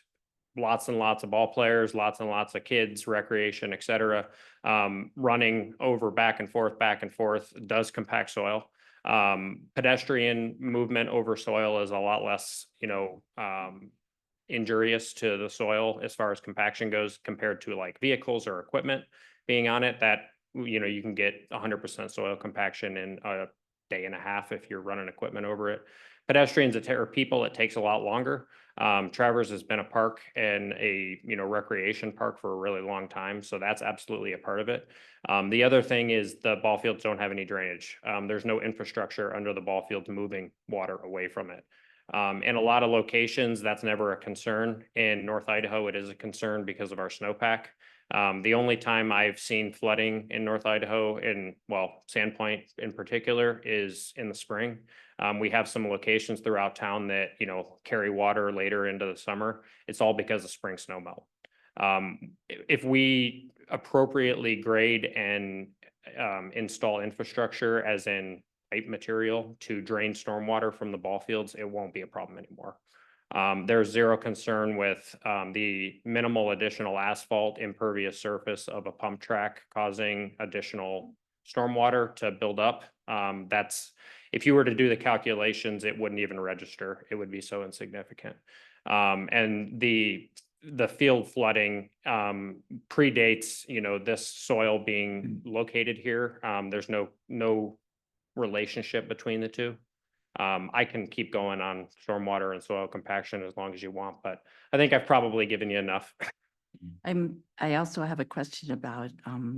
lots and lots of ball players, lots and lots of kids, recreation, et cetera, running over back and forth does compact soil. Pedestrian movement over soil is a lot less, you know, injurious to the soil as far as compaction goes compared to like vehicles or equipment being on it. That, you know, you can get 100% soil compaction in a day and a half if you're running equipment over it. Pedestrians or people, it takes a lot longer. Travers has been a park and a, you know, recreation park for a really long time, so that's absolutely a part of it. The other thing is the ball fields don't have any drainage. There's no infrastructure under the ball field moving water away from it. In a lot of locations, that's never a concern. In North Idaho, it is a concern because of our snowpack. The only time I've seen flooding in North Idaho, Sandpoint in particular, is in the spring. We have some locations throughout town that, you know, carry water later into the summer. It's all because of spring snow melt. If we appropriately grade and install infrastructure, as in pipe material to drain stormwater from the ball fields, it won't be a problem anymore. There's zero concern with the minimal additional asphalt impervious surface of a pump track causing additional stormwater to build up. If you were to do the calculations, it wouldn't even register. It would be so insignificant. And the field flooding predates, you know, this soil being located here. There's no relationship between the two. I can keep going on stormwater and soil compaction as long as you want, but I think I've probably given you enough. I also have a question about,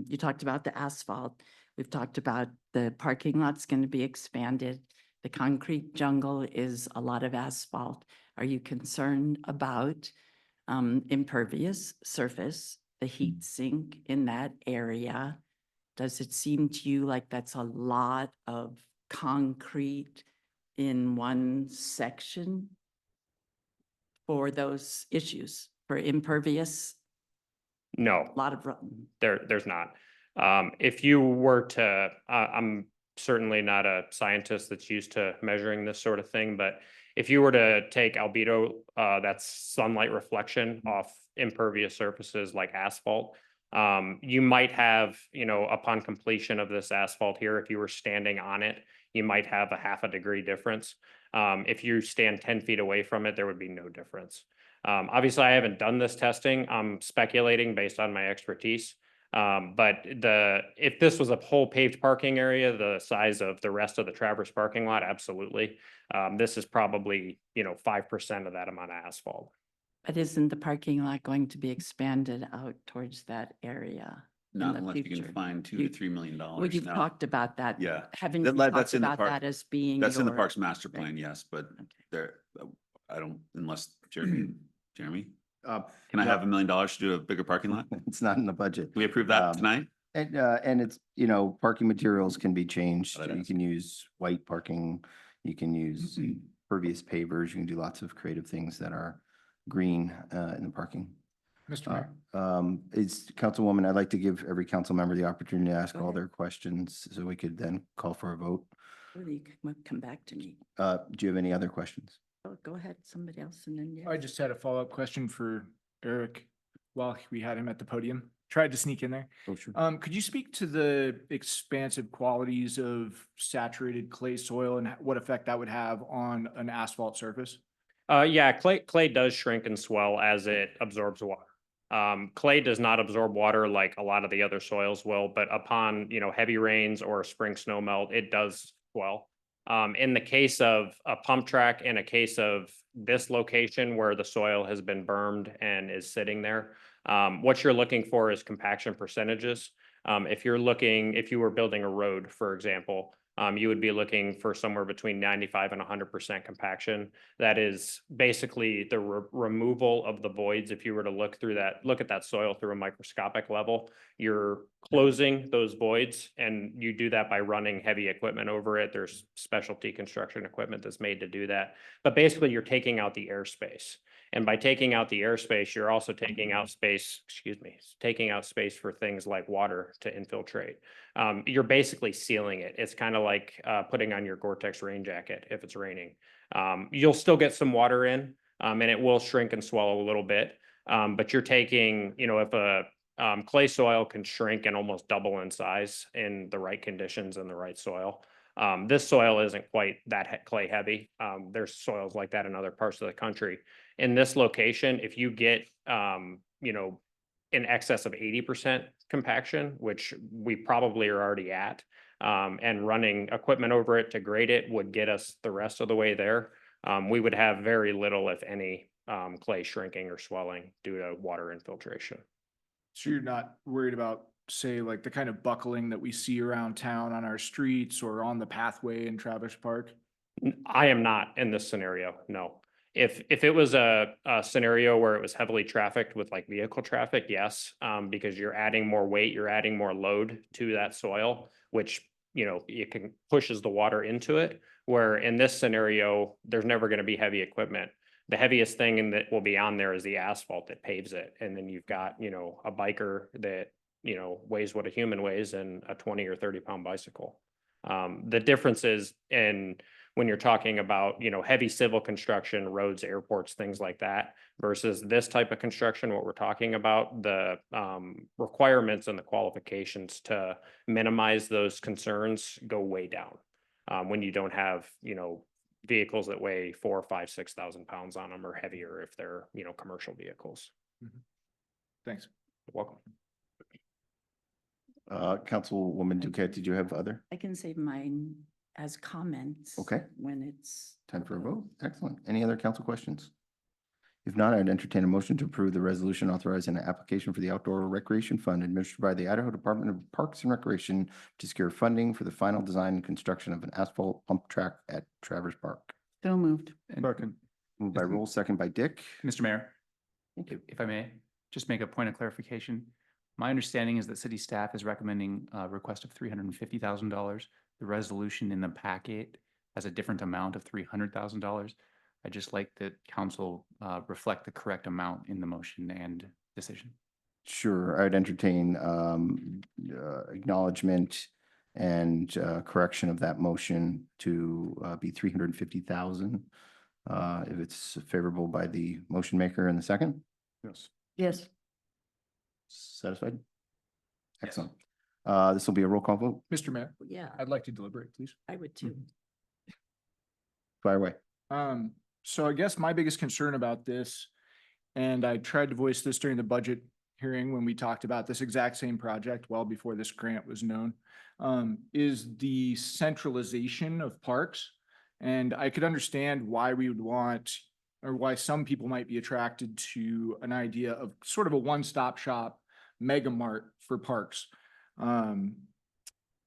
you talked about the asphalt. We've talked about the parking lot's going to be expanded. The concrete jungle is a lot of asphalt. Are you concerned about impervious surface, the heat sink in that area? Does it seem to you like that's a lot of concrete in one section for those issues, for impervious? No, A lot of, there's not. If you were to, I'm certainly not a scientist that's used to measuring this sort of thing, but if you were to take albedo, that's sunlight reflection off impervious surfaces like asphalt, you might have, you know, upon completion of this asphalt here, if you were standing on it, you might have a half a degree difference. If you stand 10 feet away from it, there would be no difference. Obviously, I haven't done this testing. I'm speculating based on my expertise. But if this was a whole paved parking area, the size of the rest of the Travers parking lot, absolutely. This is probably, you know, 5% of that amount of asphalt. but isn't the parking lot going to be expanded out towards that area? in Not the unless you can future? find $2 You- to $3 million. Well, you've now. talked about that. Yeah. Haven't That- you that's talked in the about park. that as being That's in the your- parks master Okay. plan, yes, but Okay. there, I don't, unless Jeremy, can I no. have $1 million to do a bigger parking lot? Can It's not in the budget. we approve that Um, tonight? And it's, you know, parking materials can be changed. I'd You ask. can use white parking, you can use pervious pavers, you can do lots of creative things that are green in the parking. Mr. Mayor. It's Councilwoman, I'd like to give every council member the opportunity to ask Go all ahead. their questions so we could then call for a vote. Or you can come back to me. Do you have any other questions? Oh, go ahead, somebody else and then you. I just had a follow-up question for Eric while we had him at the podium. Tried to sneak in there. Oh, sure. Could you speak to the expansive qualities of saturated clay soil and what effect that would have on an asphalt surface? Yeah, clay does shrink and swell as it absorbs water. Clay does not absorb water like a lot of the other soils will, but upon, you know, heavy rains or spring snow melt, it does swell. In the case of a pump track, in a case of this location where the soil has been bermed and is sitting there, what you're looking for is compaction percentages. If you were building a road, for example, you would be looking for somewhere between 95 and 100% compaction. That is basically the removal of the voids. If you were to look at that soil through a microscopic level, you're closing those voids, and you do that by running heavy equipment over it. There's specialty construction equipment that's made to do that. But basically, you're taking out the airspace. And by taking out the airspace, you're also taking out space for things like water to infiltrate. You're basically sealing it. It's kind of like putting on your Gore-Tex rain jacket if it's raining. You'll still get some water in, and it will shrink and swallow a little bit. But you're taking, if a clay soil can shrink and almost double in size in the right conditions and the right soil. This soil isn't quite that clay heavy. There's soils like that in other parts of the country. In this location, if you get, in excess of 80% compaction, which we probably are already at, and running equipment over it to grade it would get us the rest of the way there. We would have very little, if any, clay shrinking or swelling due to water infiltration. So you're not worried about, say, like the kind of buckling that we see around town on our streets or on the pathway in Travis Park? I am not in this scenario, no. If it was a scenario where it was heavily trafficked with like vehicle traffic, yes, because you're adding more weight, you're adding more load to that soil, which, it pushes the water into it. Where in this scenario, there's never going to be heavy equipment. The heaviest thing that will be on there is the asphalt that paves it. And then you've got, a biker that, weighs what a human weighs and a 20 or 30 pound bicycle. The difference is when you're talking about, heavy civil construction, roads, airports, things like that, versus this type of construction, what we're talking about, the requirements and the qualifications to minimize those concerns go way down. When you don't have, vehicles that weigh 4, 5, 6,000 pounds on them or heavier if they're, commercial vehicles. Thanks. You're welcome. Councilwoman Duquette, did you have other? I can save mine as comments. Okay. When it's. Time for a vote. Excellent. Any other council questions? If not, I'd entertain a motion to approve the resolution authorizing an application for the Outdoor Recreation Fund administered by the Idaho Department of Parks and Recreation to secure funding for the final design and construction of an asphalt pump track at Traverse Park. So moved. Moved by Roll, second by Dick. Mr. Mayor, if I may, just make a point of clarification. My understanding is that city staff is recommending a request of $350,000. The resolution in the packet has a different amount of $300,000. I'd just like that council reflect the correct amount in the motion and decision. Sure, I'd entertain acknowledgement and correction of that motion to be 350,000. If it's favorable by the motion maker in the second. Yes. Yes. Satisfied? Excellent. This will be a roll call vote. Mr. Mayor, Yeah, I'd like to deliberate, please. I would too. Fire away. So I guess my biggest concern about this, and I tried to voice this during the budget hearing when we talked about this exact same project well before this grant was known, is the centralization of parks. And I could understand why we would want, or why some people might be attracted to an idea of sort of a one-stop shop mega mart for parks.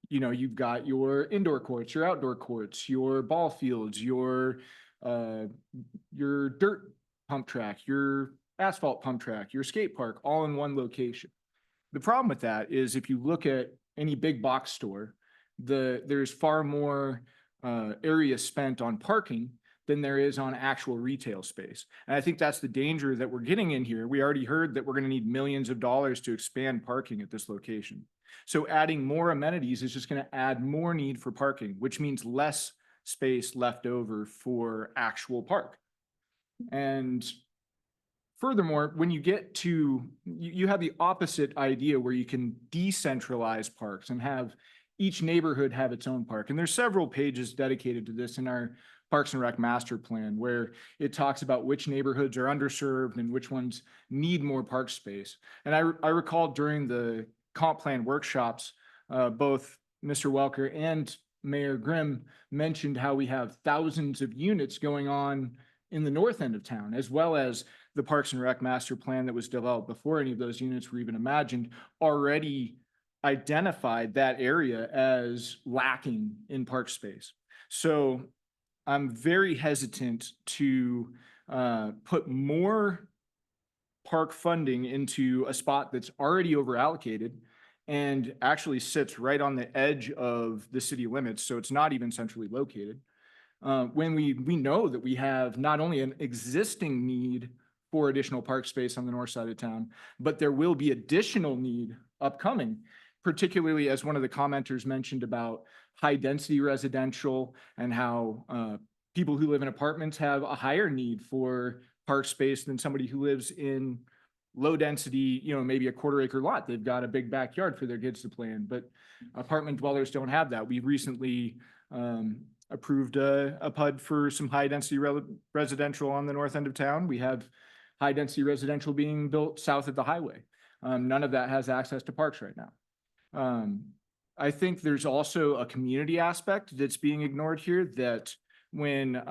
You've got your indoor courts, your outdoor courts, your ball fields, your dirt pump track, your asphalt pump track, your skate park, all in one location. The problem with that is if you look at any big box store, there's far more area spent on parking than there is on actual retail space. And I think that's the danger that we're getting in here. We already heard that we're going to need millions of dollars to expand parking at this location. So adding more amenities is just going to add more need for parking, which means less space left over for actual park. And furthermore, when you get to, you have the opposite idea where you can decentralize parks and have each neighborhood have its own park. And there's several pages dedicated to this in our Parks and Rec master plan, where it talks about which neighborhoods are underserved and which ones need more park space. And I recall during the comp plan workshops, both Mr. Welker and Mayor Grimm mentioned how we have thousands of units going on in the north end of town, as well as the Parks and Rec master plan that was developed before any of those units were even imagined, already identified that area as lacking in park space. So I'm very hesitant to put more park funding into a spot that's already over allocated and actually sits right on the edge of the city limits. So it's not even centrally located. When we know that we have not only an existing need for additional park space on the north side of town, but there will be additional need upcoming, particularly as one of the commenters mentioned about high density residential and how people who live in apartments have a higher need for park space than somebody who lives in low density, maybe a quarter acre lot. They've got a big backyard for their kids to play in, but apartment dwellers don't have that. We recently approved a PUD for some high density residential on the north end of town. We have high density residential being built south of the highway. None of that has access to parks right now. I think there's also a community aspect that's being ignored here, that when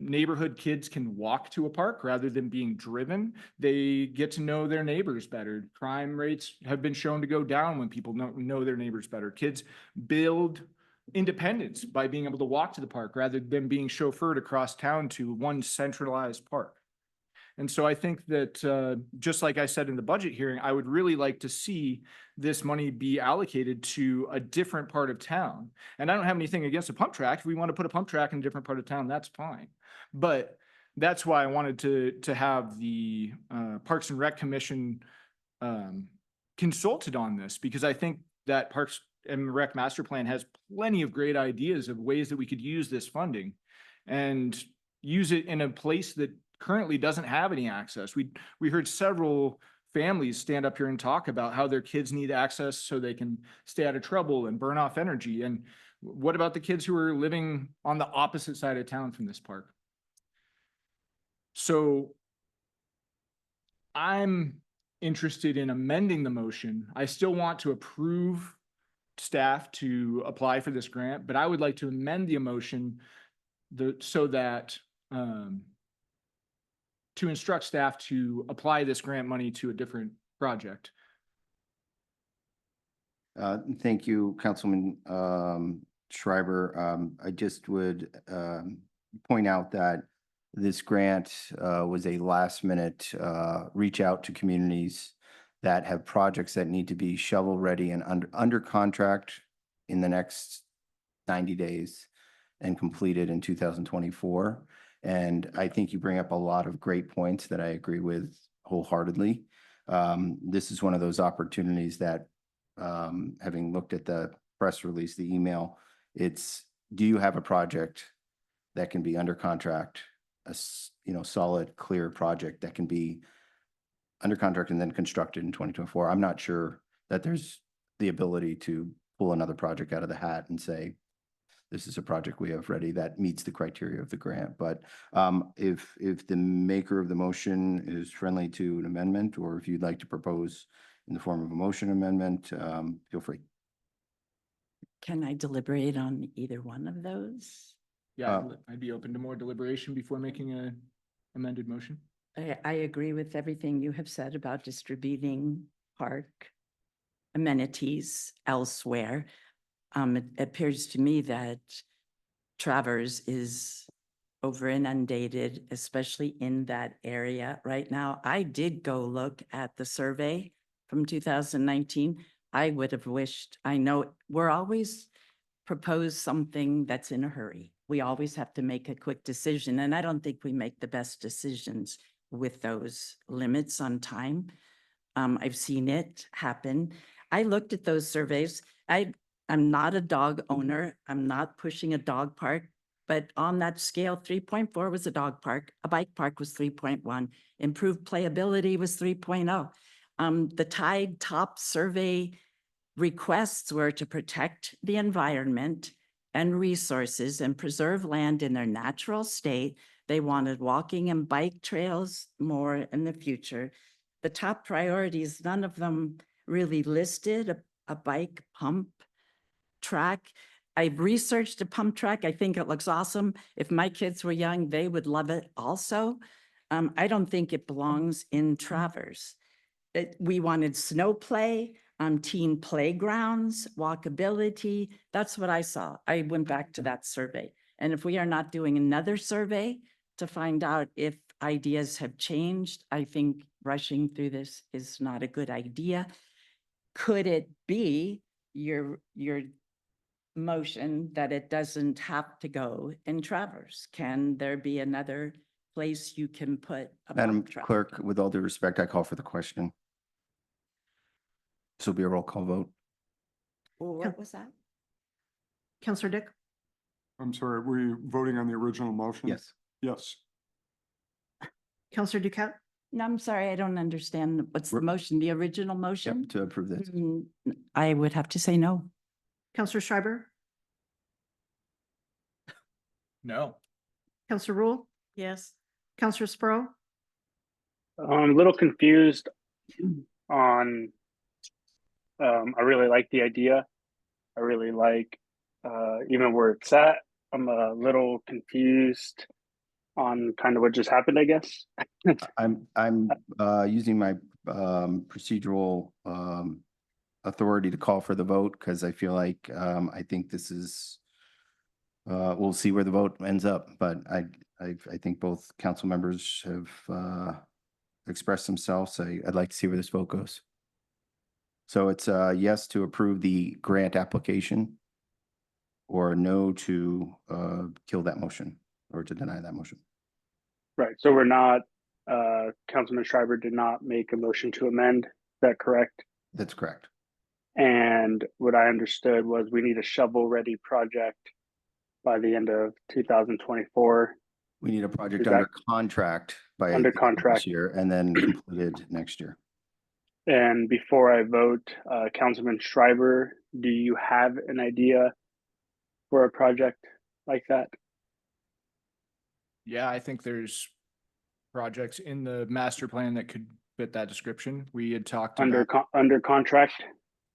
neighborhood kids can walk to a park rather than being driven, they get to know their neighbors better. Crime rates have been shown to go down when people know their neighbors better. Kids build independence by being able to walk to the park rather than being chauffeured across town to one centralized park. And so I think that just like I said in the budget hearing, I would really like to see this money be allocated to a different part of town. And I don't have anything against a pump track. If we want to put a pump track in a different part of town, that's fine. But that's why I wanted to have the Parks and Rec Commission consulted on this, because I think that Parks and Rec Master Plan has plenty of great ideas of ways that we could use this funding and use it in a place that currently doesn't have any access. We heard several families stand up here and talk about how their kids need access so they can stay out of trouble and burn off energy. And what about the kids who are living on the opposite side of town from this park? So I'm interested in amending the motion. I still want to approve staff to apply for this grant, but I would like to amend the motion so that to instruct staff to apply this grant money to a different project. Thank you, Councilman Schreiber. I just would point out that this grant was a last minute reach out to communities that have projects that need to be shovel ready and under contract in the next 90 days and completed in 2024. And I think you bring up a lot of great points that I agree with wholeheartedly. This is one of those opportunities that, having looked at the press release, the email, it's, do you have a project that can be under contract, a solid, clear project that can be under contract and then constructed in 2024? I'm not sure that there's the ability to pull another project out of the hat and say, this is a project we have ready that meets the criteria of the grant. But if the maker of the motion is friendly to an amendment, or if you'd like to propose in the form of a motion amendment, feel free. Can I deliberate on either one of those? Yeah, I'd be open to more deliberation before making a amended motion. I agree with everything you have said about distributing park amenities elsewhere. It appears to me that Travers is over inundated, especially in that area right now. I did go look at the survey from 2019. I would have wished, I know we're always propose something that's in a hurry. We always have to make a quick decision, and I don't think we make the best decisions with those limits on time. I've seen it happen. I looked at those surveys. I'm not a dog owner. I'm not pushing a dog park, but on that scale, 3.4 was a dog park. A bike park was 3.1. Improved playability was 3.0. The Tide top survey requests were to protect the environment and resources and preserve land in their natural state. They wanted walking and bike trails more in the future. The top priorities, none of them really listed a bike pump track. I've researched a pump track. I think it looks awesome. If my kids were young, they would love it also. I don't think it belongs in Travers. We wanted snow play. teen playgrounds, walkability. That's what I saw. I went back to that survey. And if we are not doing another survey to find out if ideas have changed, I think rushing through this is not a good idea. Could it be your motion that it doesn't have to go in Traverse? Can there be another place you can put a Madam pump track? Clerk, with all due respect, I call for the question. This will be a roll call vote. Well, what was that? Counselor Dick? I'm sorry, were you voting on the original motion? Yes. Yes. Counselor Duquette? No, I'm sorry, I don't understand. What's the motion, the original motion? Yep, to approve this. I would have to say no. Counselor Schreiber? No. Counselor Rule? Yes. Counselor Sprow? I'm a little confused on, I really like the idea. I really like, even where it's at. I'm a little confused on kind of what just happened, I guess. I'm using my procedural authority to call for the vote because I feel like I think this is we'll see where the vote ends up, but I think both council members have expressed themselves. I'd like to see where this vote goes. So it's yes to approve the grant application or no to kill that motion or to deny that motion. Right, so we're not, Councilman Schreiber did not make a motion to amend, is that correct? That's correct. And what I understood was we need a shovel-ready project by the end of 2024. We need a project Is that under contract by under the end of contract? this year and then completed next year. And before I vote, Councilman Schreiber, do you have an idea for a project like that? Yeah, I think there's projects in the master plan that could fit that description. We had talked about. Under contract?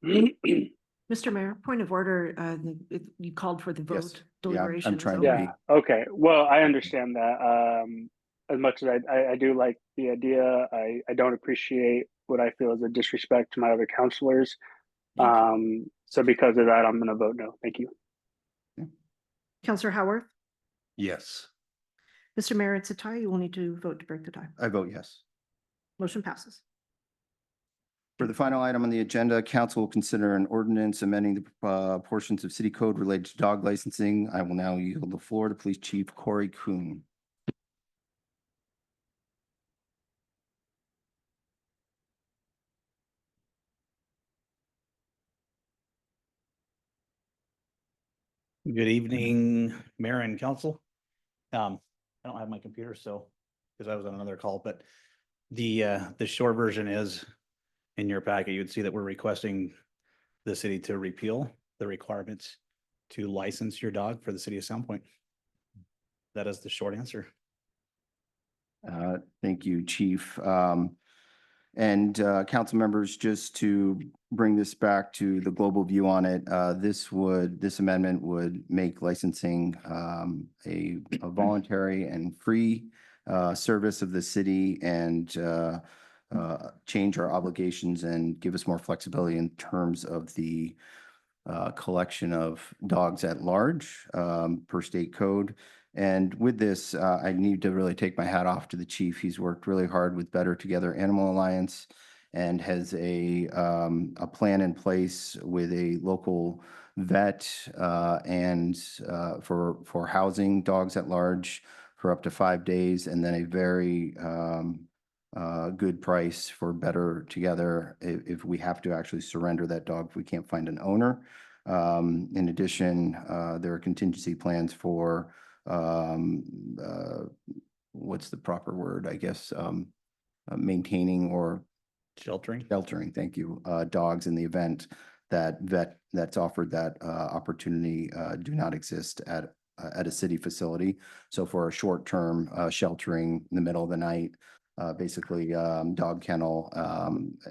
Mr. Mayor, point of order, you called for the Yes. vote. Yeah, Deliberation. I'm trying is to over. be. Yeah, okay. Well, I understand that. As much as I do like the idea, I don't appreciate what I feel is a disrespect to my other counselors. So because of that, I'm going to vote no. Thank you. Counselor Howard? Yes. Mr. Mayor, it's a tie. You will need to vote to break the tie. I vote yes. Motion passes. For the final item on the agenda, council will consider an ordinance amending the portions of city code related to dog licensing. I will now yield the floor to Police Chief Corey Kuhn. Good evening, Mayor and Council. I don't have my computer, so, because I was on another call, but the short version is in your packet, you would see that we're requesting the city to repeal the requirements to license your dog for the city of Sandpoint. That is the short answer. Thank you, Chief. And council members, just to bring this back to the global view on it, this amendment would make licensing a voluntary and free service of the city and change our obligations and give us more flexibility in terms of the collection of dogs at large per state code. And with this, I need to really take my hat off to the chief. He's worked really hard with Better Together Animal Alliance and has a plan in place with a local vet and for housing dogs at large for up to 5 days, and then a very good price for Better Together if we have to actually surrender that dog if we can't find an owner. In addition, there are contingency plans for what's the proper word, I guess, maintaining or sheltering, thank you, dogs in the event that vet that's offered that opportunity do not exist at a city facility. So for a short-term sheltering in the middle of the night, basically dog kennel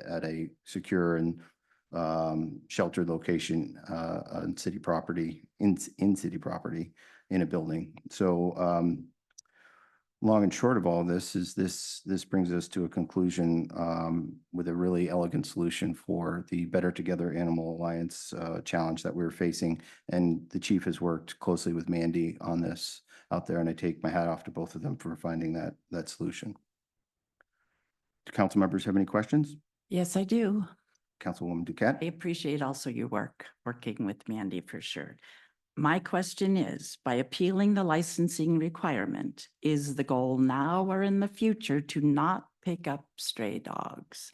at a secure and sheltered location on city property, in city property in a building. So long and short of all this is this brings us to a conclusion with a really elegant solution for the Better Together Animal Alliance challenge that we're facing. And the chief has worked closely with Mandy on this out there, and I take my hat off to both of them for finding that solution. Do council members have any questions? Yes, I do. Councilwoman Duquette? I appreciate also your work, working with Mandy for sure. My question is, by appealing the licensing requirement, is the goal now or in the future to not pick up stray dogs?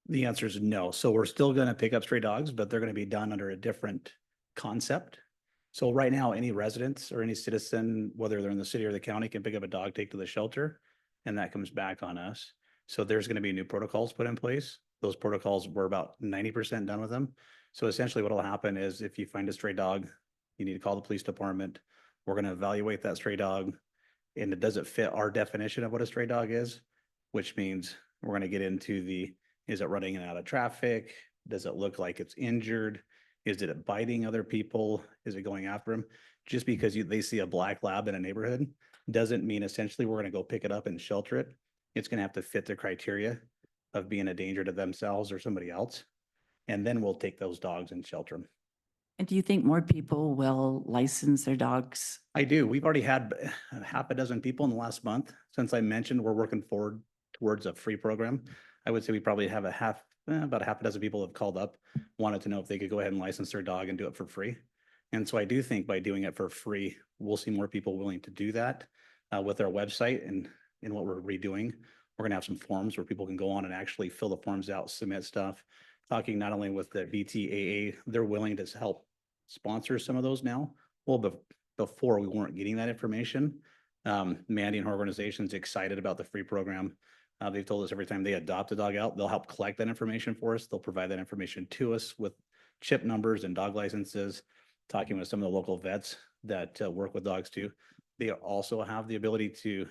The answer is no. So we're still going to pick up stray dogs, but they're going to be done under a different concept. So right now, any residents or any citizen, whether they're in the city or the county, can pick up a dog, take to the shelter, and that comes back on us. So there's going to be new protocols put in place. Those protocols, we're about 90% done with them. So essentially what will happen is if you find a stray dog, you need to call the police department. We're going to evaluate that stray dog, and it doesn't fit our definition of what a stray dog is, which means we're going to get into the, is it running in and out of traffic? Does it look like it's injured? Is it biting other people? Is it going after them? Just because they see a black lab in a neighborhood doesn't mean essentially we're going to go pick it up and shelter it. It's going to have to fit the criteria of being a danger to themselves or somebody else. And then we'll take those dogs and shelter them. And do you think more people will license their dogs? I do. We've already had half a dozen people in the last month. Since I mentioned we're working forward towards a free program, I would say we probably have about a half a dozen people have called up, wanted to know if they could go ahead and license their dog and do it for free. And so I do think by doing it for free, we'll see more people willing to do that with our website and in what we're redoing. We're going to have some forms where people can go on and actually fill the forms out, submit stuff, talking not only with the BTAA, they're willing to help sponsor some of those now. Well, before we weren't getting that information. Mandy and her organization's excited about the free program. They've told us every time they adopt a dog out, they'll help collect that information for us. They'll provide that information to us with chip numbers and dog licenses, talking with some of the local vets that work with dogs too. They also have the ability to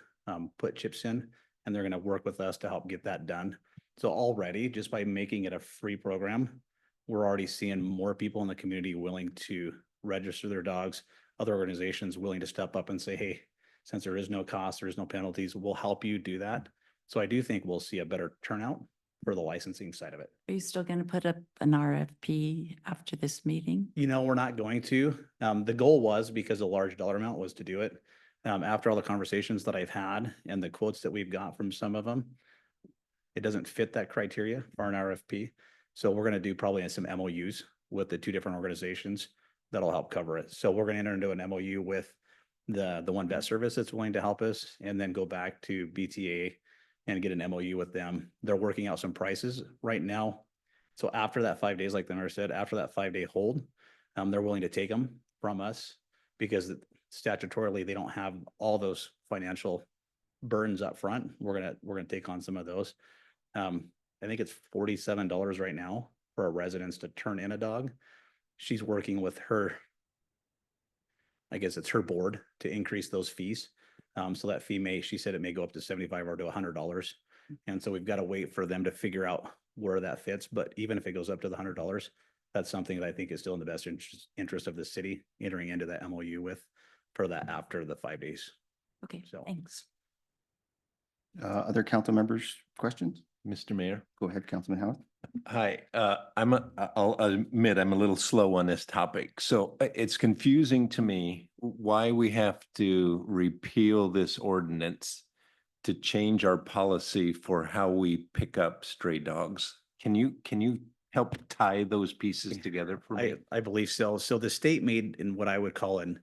put chips in, and they're going to work with us to help get that done. So already, just by making it a free program, we're already seeing more people in the community willing to register their dogs, other organizations willing to step up and say, hey, since there is no cost, there is no penalties, we'll help you do that. So I do think we'll see a better turnout for the licensing side of it. Are you still going to put up an RFP after this meeting? You know, we're not going to. The goal was, because a large dollar amount, was to do it. After all the conversations that I've had and the quotes that we've got from some of them, it doesn't fit that criteria for an RFP. So we're going to do probably some MOUs with the two different organizations that'll help cover it. So we're going to enter into an MOU with the one vet service that's willing to help us, and then go back to BTA and get an MOU with them. They're working out some prices right now. So after that 5 days, like the mayor said, after that 5-day hold, they're willing to take them from us because statutorily they don't have all those financial burdens up front. We're gonna take on some of those. I think it's $47 right now for a residence to turn in a dog. She's working with her, I guess it's her board, to increase those fees. So that fee she said it may go up to $75 or to $100. And so we've got to wait for them to figure out where that fits. But even if it goes up to the $100, that's something that I think is still in the best interest of the city entering into that MOU with for that after the 5 days. Okay, so thanks. Other council members, questions? Mr. Mayor. Go ahead, Councilman Howard. Hi, I'll admit I'm a little slow on this topic. So it's confusing to me why we have to repeal this ordinance to change our policy for how we pick up stray dogs. Can you help tie those pieces together for me? I believe so. So the state made in what I would call an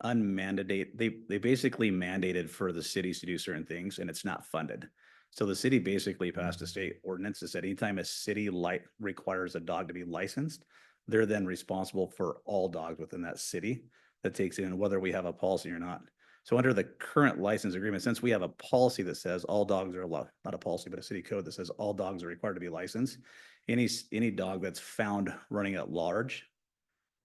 unmandated, they basically mandated for the cities to do certain things, and it's not funded. So the city basically passed a state ordinance that said anytime a city requires a dog to be licensed, they're then responsible for all dogs within that city that takes in whether we have a policy or not. So under the current license agreement, since we have a policy that says all dogs are allowed, not a policy, but a city code that says all dogs are required to be licensed, any dog that's found running at large,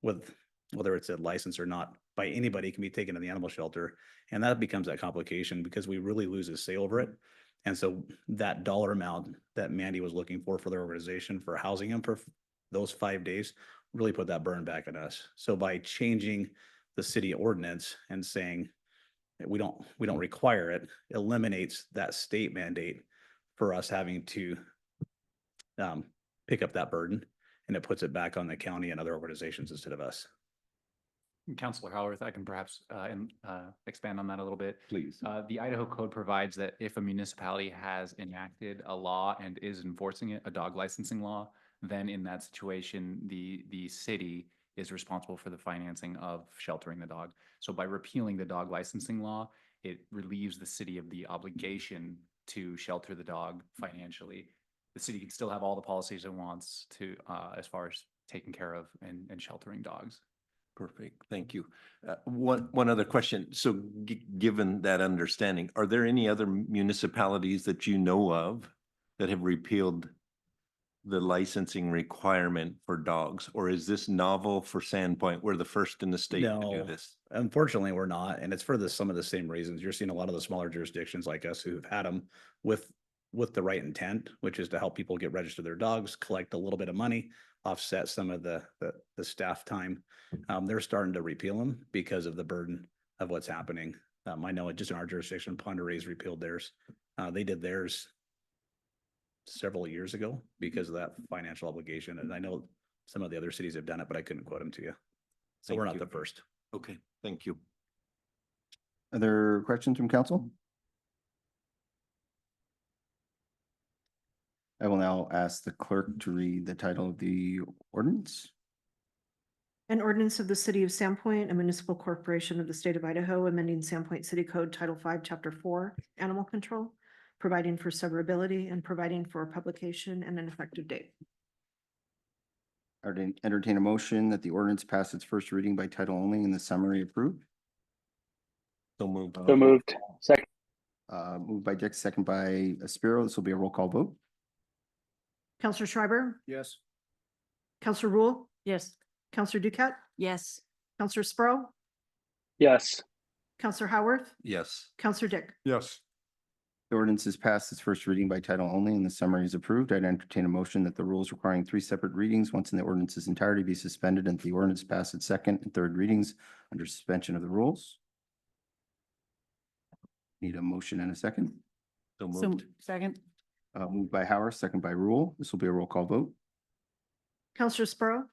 with whether it's a license or not, by anybody, can be taken to the animal shelter. And that becomes that complication because we really lose a say over it. And so that dollar amount that Mandy was looking for their organization for housing them for those 5 days really put that burden back on us. So by changing the city ordinance and saying we don't require it, eliminates that state mandate for us having to pick up that burden, and it puts it back on the county and other organizations instead of us. Counselor Howarth, I can perhaps expand on that a little bit. Please. The Idaho code provides that if a municipality has enacted a law and is enforcing it, a dog licensing law, then in that situation, the city is responsible for the financing of sheltering the dog. So by repealing the dog licensing law, it relieves the city of the obligation to shelter the dog financially. The city can still have all the policies it wants to, as far as taking care of and sheltering dogs. Perfect, thank you. One other question. So given that understanding, are there any other municipalities that you know of that have repealed the licensing requirement for dogs? Or is this novel for Sandpoint? We're the first in the state to do No, this. unfortunately, we're not, and it's for some of the same reasons. You're seeing a lot of the smaller jurisdictions like us who've had them with the right intent, which is to help people get registered their dogs, collect a little bit of money, offset some of the staff time. They're starting to repeal them because of the burden of what's happening. I know just in our jurisdiction, Pend Oreille's repealed theirs. They did theirs several years ago because of that financial obligation. And I know some of the other cities have done it, but I couldn't quote them to you. So Thank we're not you. the first. Okay, thank you. Other questions from council? I will now ask the clerk to read the title of the ordinance. An ordinance of the city of Sandpoint, a municipal corporation of the state of Idaho, amending Sandpoint City Code Title 5, Chapter 4, Animal Control, providing for severability and providing for a publication and an effective date. I would entertain a motion that the ordinance pass its first reading by title only and the summary approved. So moved. So moved. Second. Moved by Dick, second by Aspiro. This will be a roll call vote. Counselor Schreiber? Yes. Counselor Rule? Yes. Counselor Duquette? Yes. Counselor Sprow? Yes. Counselor Howarth? Yes. Counselor Dick? Yes. The ordinance is passed its first reading by title only and the summary is approved. I'd entertain a motion that the rules requiring 3 separate readings, once in the ordinance's entirety, be suspended and the ordinance pass its second and third readings under suspension of the rules. Need a motion and a second. So So moved. second. Moved by Howard, second by Rule. This will be a roll call vote. Counselor Sprow?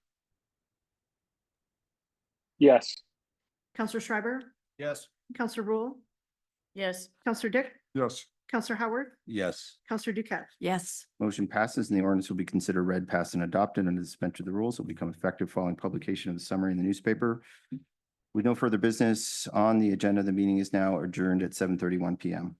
Yes. Counselor Schreiber? Yes. Counselor Rule? Yes. Counselor Dick? Yes. Counselor Howard? Yes. Counselor Duquette? Yes. Motion passes and the ordinance will be considered read, passed, and adopted under the suspension of the rules. Will become effective following publication of the summary in the newspaper. With no further business on the agenda, the meeting is now adjourned at 7:31 PM.